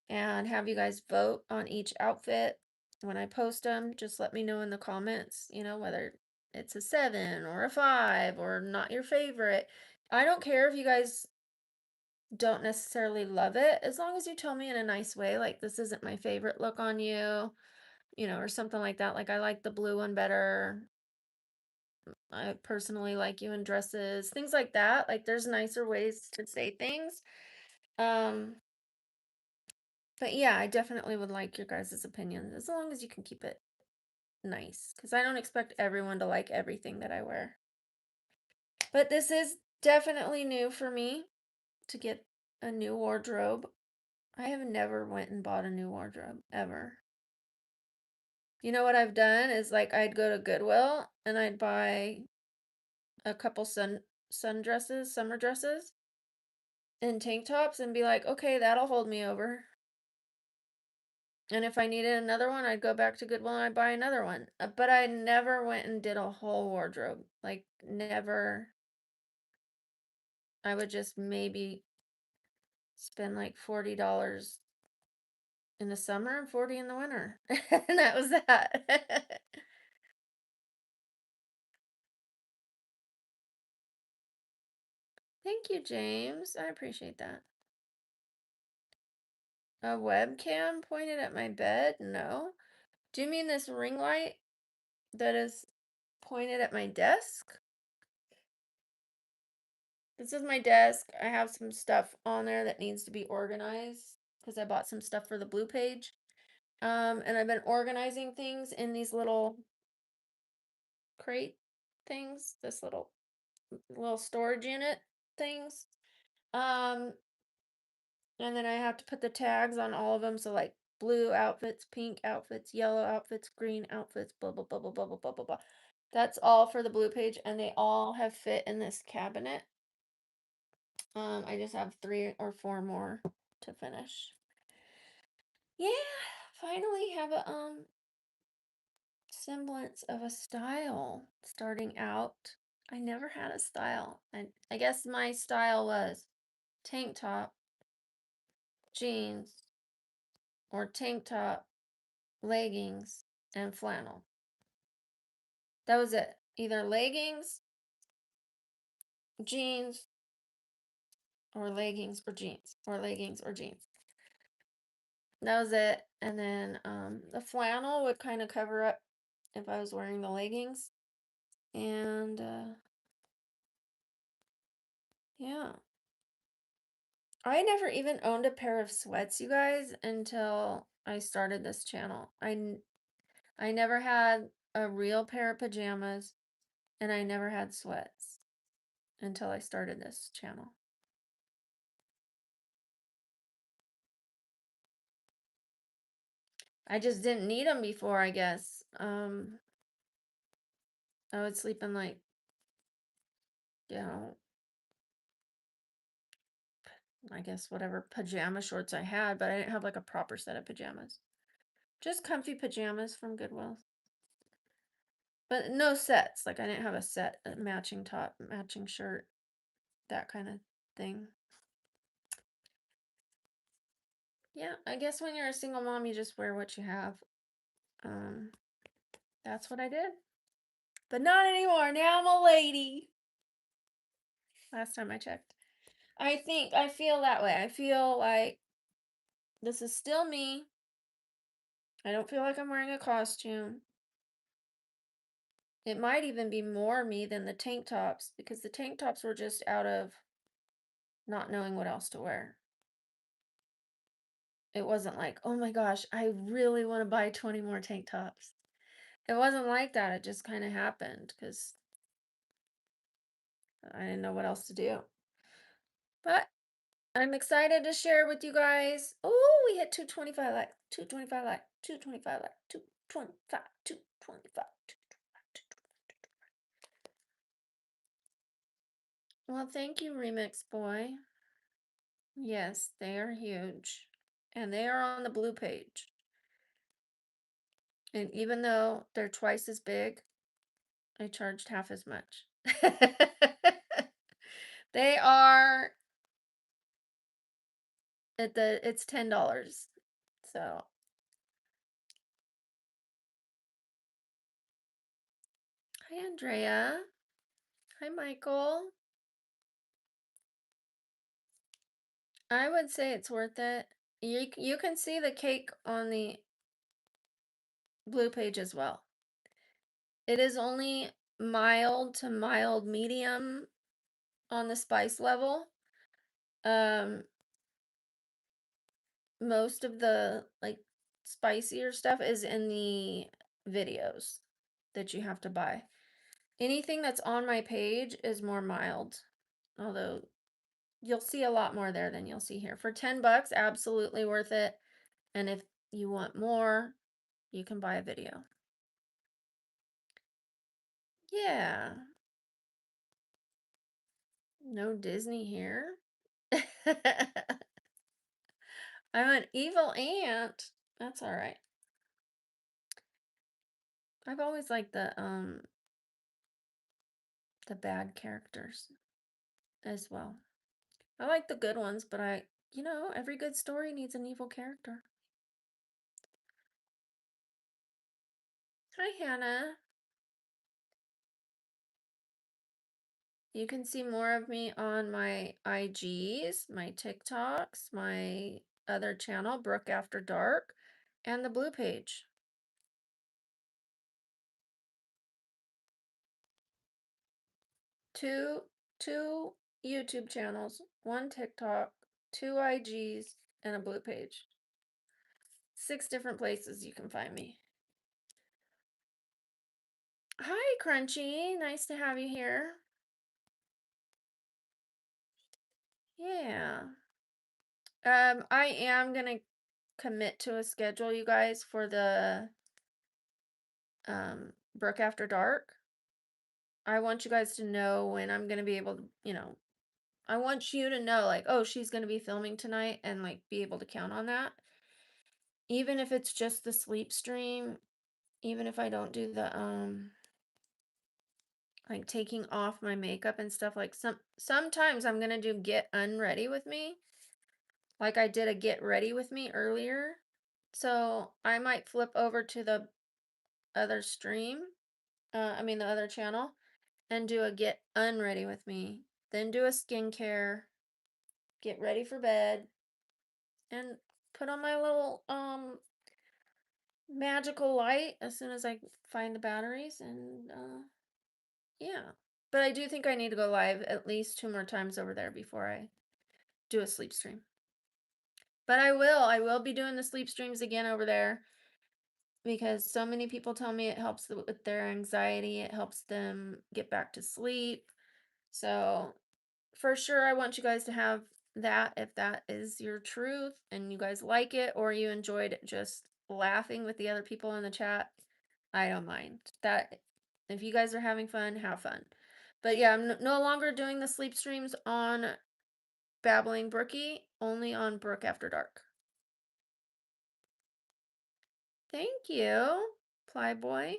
and have you guys vote on each outfit when I post them. Just let me know in the comments, whether it's a 7 or a 5 or not your favorite. I don't care if you guys don't necessarily love it, as long as you tell me in a nice way, like this isn't my favorite look on you, or something like that. Like I like the blue one better. I personally like you in dresses, things like that. Like there's nicer ways to say things. Um, but yeah, I definitely would like your guys' opinions as long as you can keep it nice, because I don't expect everyone to like everything that I wear. But this is definitely new for me to get a new wardrobe. I have never went and bought a new wardrobe ever. You know what I've done is like I'd go to Goodwill and I'd buy a couple summer dresses and tank tops and be like, okay, that'll hold me over. And if I needed another one, I'd go back to Goodwill and I'd buy another one. But I never went and did a whole wardrobe. Like never. I would just maybe spend like $40 in the summer and 40 in the winter. And that was that. Thank you, James. I appreciate that. A webcam pointed at my bed? No. Do you mean this ring light that is pointed at my desk? This is my desk. I have some stuff on there that needs to be organized because I bought some stuff for the blue page. And I've been organizing things in these little crate things, this little storage unit things. Um, and then I have to put the tags on all of them. So like blue outfits, pink outfits, yellow outfits, green outfits, blah, blah, blah, blah, blah, blah, blah, blah, blah. That's all for the blue page, and they all have fit in this cabinet. I just have 3 or 4 more to finish. Yeah, finally have a semblance of a style starting out. I never had a style. I guess my style was tank top, jeans, or tank top, leggings, and flannel. That was it. Either leggings, jeans, or leggings or jeans, or leggings or jeans. That was it. And then the flannel would kind of cover up if I was wearing the leggings. And yeah. I never even owned a pair of sweats, you guys, until I started this channel. I never had a real pair of pajamas, and I never had sweats until I started this channel. I just didn't need them before, I guess. I would sleep in like, you know, I guess whatever pajama shorts I had, but I didn't have like a proper set of pajamas. Just comfy pajamas from Goodwill. But no sets. Like I didn't have a set, a matching top, matching shirt, that kind of thing. Yeah, I guess when you're a single mom, you just wear what you have. Um, that's what I did. But not anymore. Now I'm a lady. Last time I checked. I feel that way. I feel like this is still me. I don't feel like I'm wearing a costume. It might even be more me than the tank tops, because the tank tops were just out of not knowing what else to wear. It wasn't like, oh my gosh, I really want to buy 20 more tank tops. It wasn't like that. It just kind of happened because I didn't know what else to do. But I'm excited to share with you guys. Oh, we hit 225 like 225 like 225 like 225 225. Well, thank you, Remix Boy. Yes, they are huge. And they are on the blue page. And even though they're twice as big, I charged half as much. They are it's $10. So, hi Andrea. Hi Michael. I would say it's worth it. You can see the cake on the blue page as well. It is only mild to mild medium on the spice level. Most of the like spicier stuff is in the videos that you have to buy. Anything that's on my page is more mild, although you'll see a lot more there than you'll see here. For 10 bucks, absolutely worth it. And if you want more, you can buy a video. Yeah. No Disney here. I'm an evil aunt. That's all right. I've always liked the bad characters as well. I like the good ones, but every good story needs an evil character. Hi, Hannah. You can see more of me on my IGs, my TikToks, my other channel, Brook After Dark, and the blue page. Two YouTube channels, one TikTok, two IGs, and a blue page. 6 different places you can find me. Hi, Crunchy. Nice to have you here. Yeah. I am gonna commit to a schedule, you guys, for the Brook After Dark. I want you guys to know when I'm gonna be able to, I want you to know, like, oh, she's gonna be filming tonight and like be able to count on that. Even if it's just the sleep stream, even if I don't do the like taking off my makeup and stuff, like sometimes I'm gonna do get unready with me. Like I did a get ready with me earlier. So I might flip over to the other stream, the other channel, and do a get unready with me. Then do a skincare, get ready for bed, and put on my little magical light as soon as I find the batteries. And yeah. But I do think I need to go live at least 2 more times over there before I do a sleep stream. But I will be doing the sleep streams again over there because so many people tell me it helps with their anxiety, it helps them get back to sleep. So, for sure I want you guys to have that if that is your truth and you guys like it or you enjoyed just laughing with the other people in the chat. I don't mind. That if you guys are having fun, have fun. But yeah, I'm no longer doing the sleep streams on Babbling Brookie, only on Brook After Dark. Thank you, Plyboy.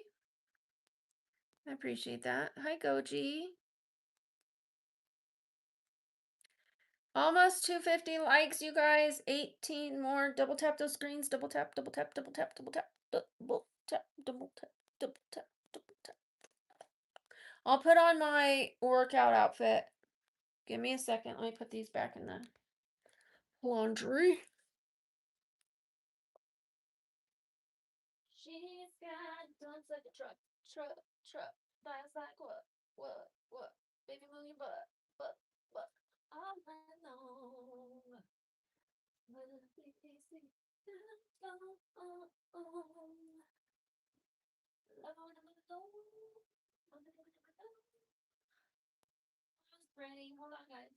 I appreciate that. Hi, Goji. Almost 250 likes, you guys. 18 more. Double tap those screens. Double tap, double tap, double tap, double tap, double tap, double tap, double tap, double tap. I'll put on my workout outfit. Give me a second. Let me put these back in the laundry. She's got guns like a truck, truck, truck. That's like what? Baby, move your butt. All night long. Ready? Hold on, guys.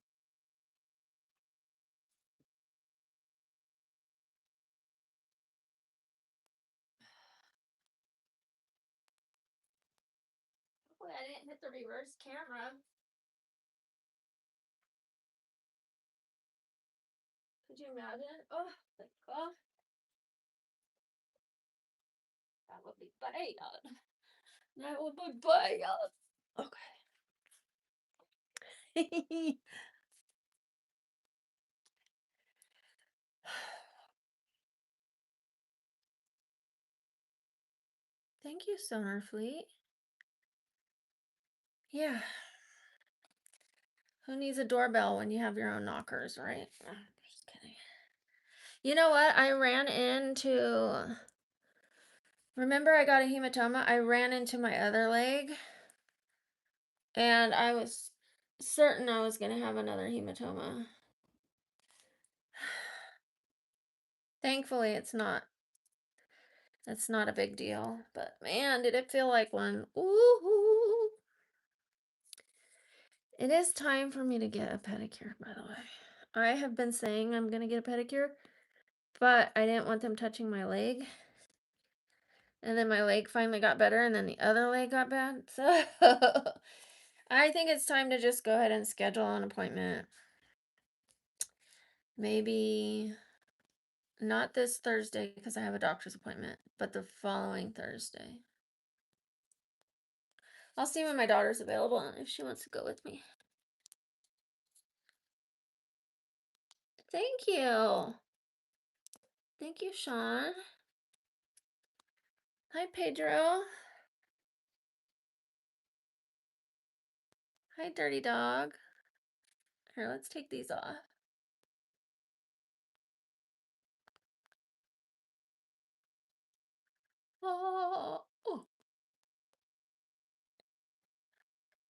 Hopefully I didn't hit the reverse camera. Could you imagine? Oh, the cough. That would be bad. That would be bad. Okay. Thank you, Sonar Fleet. Yeah. Who needs a doorbell when you have your own knockers, right? Just kidding. You know what? I ran into. Remember, I got a hematoma? I ran into my other leg, and I was certain I was going to have another hematoma. Thankfully, it's not. It's not a big deal, but man, did it feel like one. Ooh. It is time for me to get a pedicure, by the way. I have been saying I'm going to get a pedicure, but I didn't want them touching my leg. And then my leg finally got better, and then the other leg got bad. So I think it's time to just go ahead and schedule an appointment. Maybe not this Thursday because I have a doctor's appointment, but the following Thursday. I'll see when my daughter's available and if she wants to go with me. Thank you. Thank you, Sean. Hi, Pedro. Hi, Dirty Dog. Here, let's take these off. Oh.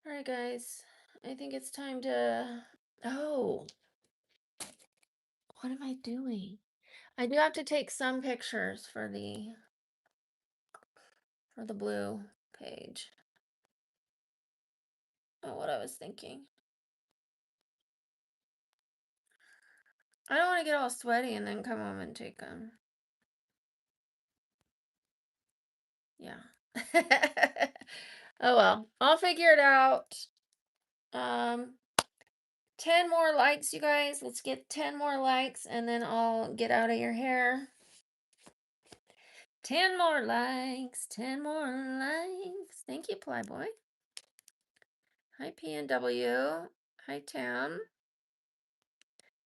All right, guys. I think it's time to... Oh. What am I doing? I do have to take some pictures for the blue page. Oh, what I was thinking. I don't want to get all sweaty and then come home and take them. Yeah. Oh well, I'll figure it out. 10 more likes, you guys. Let's get 10 more likes and then I'll get out of your hair. 10 more likes, 10 more likes. Thank you, Plyboy. Hi, PNW. Hi, Tam.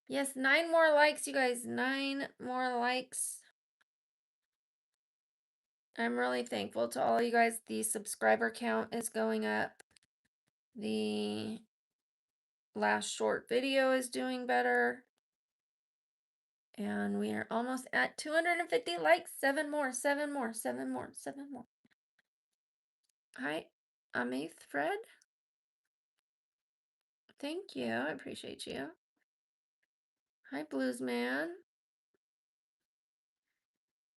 Yes, 9 more likes, you guys. 9 more likes. I'm really thankful to all you guys. The subscriber count is going up. The last short video is doing better. And we are almost at 250 likes. 7 more, 7 more, 7 more, 7 more. Hi, Amith Fred. Thank you. I appreciate you. Hi, Bluesman.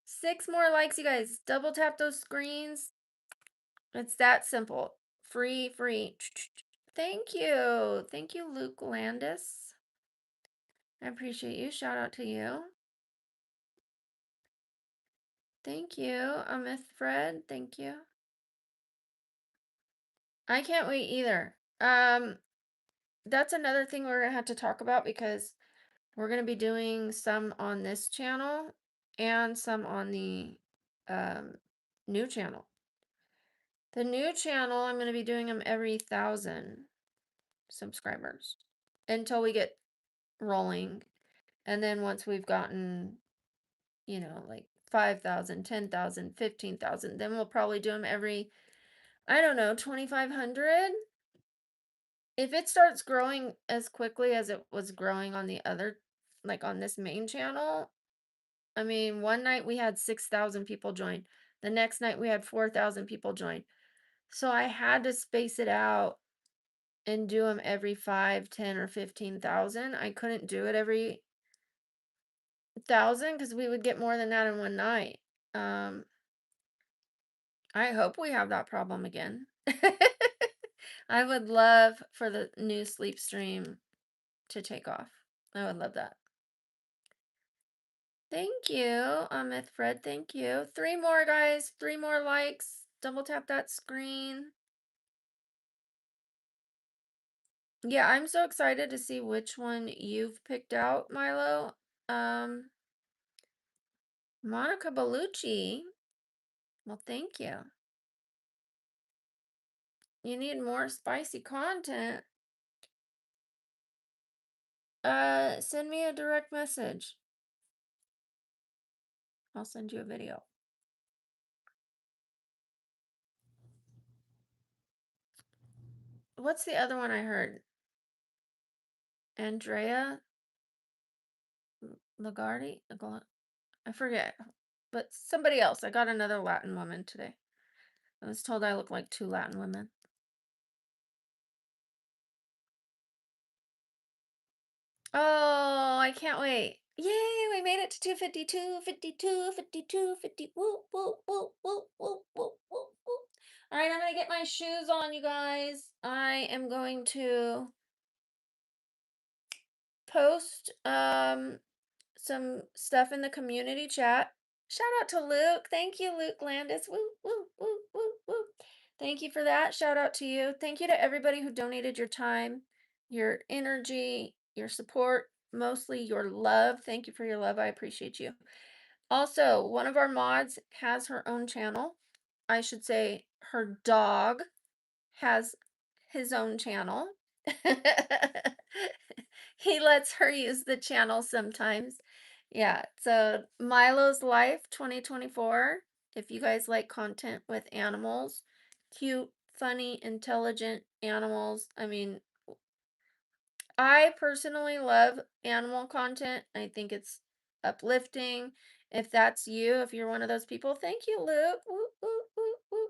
6 more likes, you guys. Double tap those screens. It's that simple. Free, free. Thank you. Thank you, Luke Landis. I appreciate you. Shout out to you. Thank you, Amith Fred. Thank you. I can't wait either. That's another thing we're gonna have to talk about because we're gonna be doing some on this channel and some on the new channel. The new channel, I'm gonna be doing them every 1,000 subscribers until we get rolling. And then once we've gotten, you know, like 5,000, 10,000, 15,000, then we'll probably do them every, I don't know, 2,500. If it starts growing as quickly as it was growing on the other, like on this main channel, I mean, one night we had 6,000 people join. The next night we had 4,000 people join. So I had to space it out and do them every 5, 10, or 15,000. I couldn't do it every 1,000 because we would get more than that in one night. I hope we have that problem again. I would love for the new sleep stream to take off. I would love that. Thank you, Amith Fred. Thank you. 3 more, guys. 3 more likes. Double tap that screen. Yeah, I'm so excited to see which one you've picked out, Milo. Monica Bellucci. Well, thank you. You need more spicy content. Send me a direct message. I'll send you a video. What's the other one I heard? Andrea Lagarde? I forget. But somebody else. I got another Latin woman today. I was told I look like two Latin women. Oh, I can't wait. Yay, we made it to 252, 52, 52, 50. Woo, woo, woo, woo, woo, woo, woo, woo. All right, I'm going to get my shoes on, you guys. I am going to post some stuff in the community chat. Shout out to Luke. Thank you, Luke Landis. Woo, woo, woo, woo, woo. Thank you for that. Shout out to you. Thank you to everybody who donated your time, your energy, your support, mostly your love. Thank you for your love. I appreciate you. Also, one of our mods has her own channel. I should say her dog has his own channel. He lets her use the channel sometimes. Yeah, so Milo's Life 2024. If you guys like content with animals, cute, funny, intelligent animals. I mean, I personally love animal content. I think it's uplifting. If that's you, if you're one of those people, thank you, Luke. Woo, woo, woo, woo.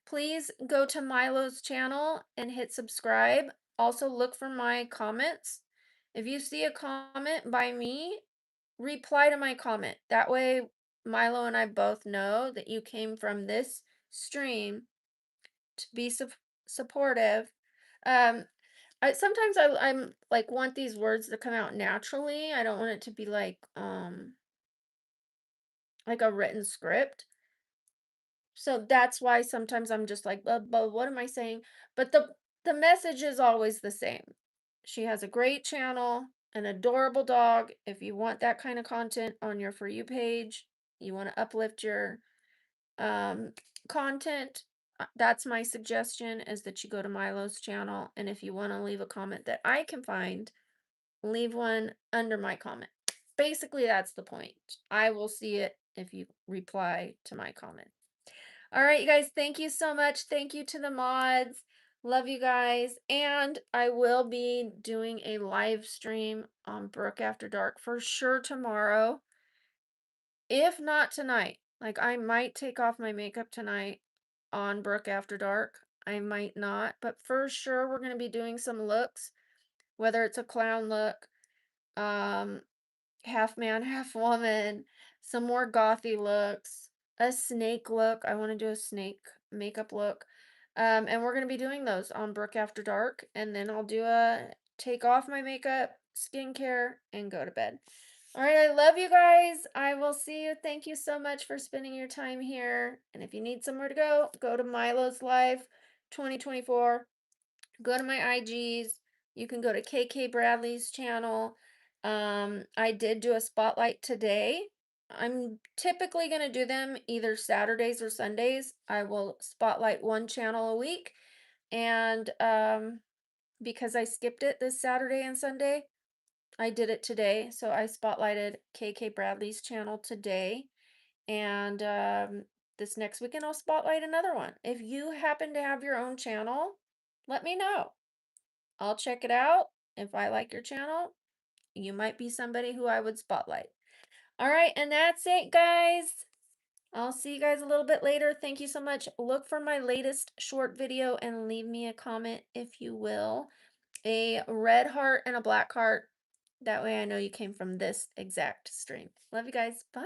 Please go to Milo's channel and hit subscribe. Also, look for my comments. If you see a comment by me, reply to my comment. That way, Milo and I both know that you came from this stream to be supportive. Um, I'm like want these words to come out naturally. I don't want it to be like a written script. So that's why sometimes I'm just like, but what am I saying? But the message is always the same. She has a great channel, an adorable dog. If you want that kind of content on your For You page, you want to uplift your um content, that's my suggestion is that you go to Milo's channel, and if you want to leave a comment that I can find, leave one under my comment. Basically, that's the point. I will see it if you reply to my comment. All right, you guys, thank you so much. Thank you to the mods. Love you guys. And I will be doing a live stream on Brook After Dark for sure tomorrow. If not tonight. Like, I might take off my makeup tonight on Brook After Dark. I might not, but for sure we're going to be doing some looks, whether it's a clown look, um, half man, half woman, some more gothy looks, a snake look. I want to do a snake makeup look. And we're going to be doing those on Brook After Dark. And then I'll do a take off my makeup, skincare, and go to bed. All right, I love you guys. I will see you. Thank you so much for spending your time here. And if you need somewhere to go, go to Milo's Life 2024. Go to my IGs. You can go to KK Bradley's channel. I did do a spotlight today. I'm typically going to do them either Saturdays or Sundays. I will spotlight one channel a week. And because I skipped it this Saturday and Sunday, I did it today. So I spotlighted KK Bradley's channel today. And this next weekend, I'll spotlight another one. If you happen to have your own channel, let me know. I'll check it out. If I like your channel, you might be somebody who I would spotlight. All right, and that's it, guys. I'll see you guys a little bit later. Thank you so much. Look for my latest short video and leave me a comment if you will. A red heart and a black heart. That way I know you came from this exact stream. Love you guys. Bye.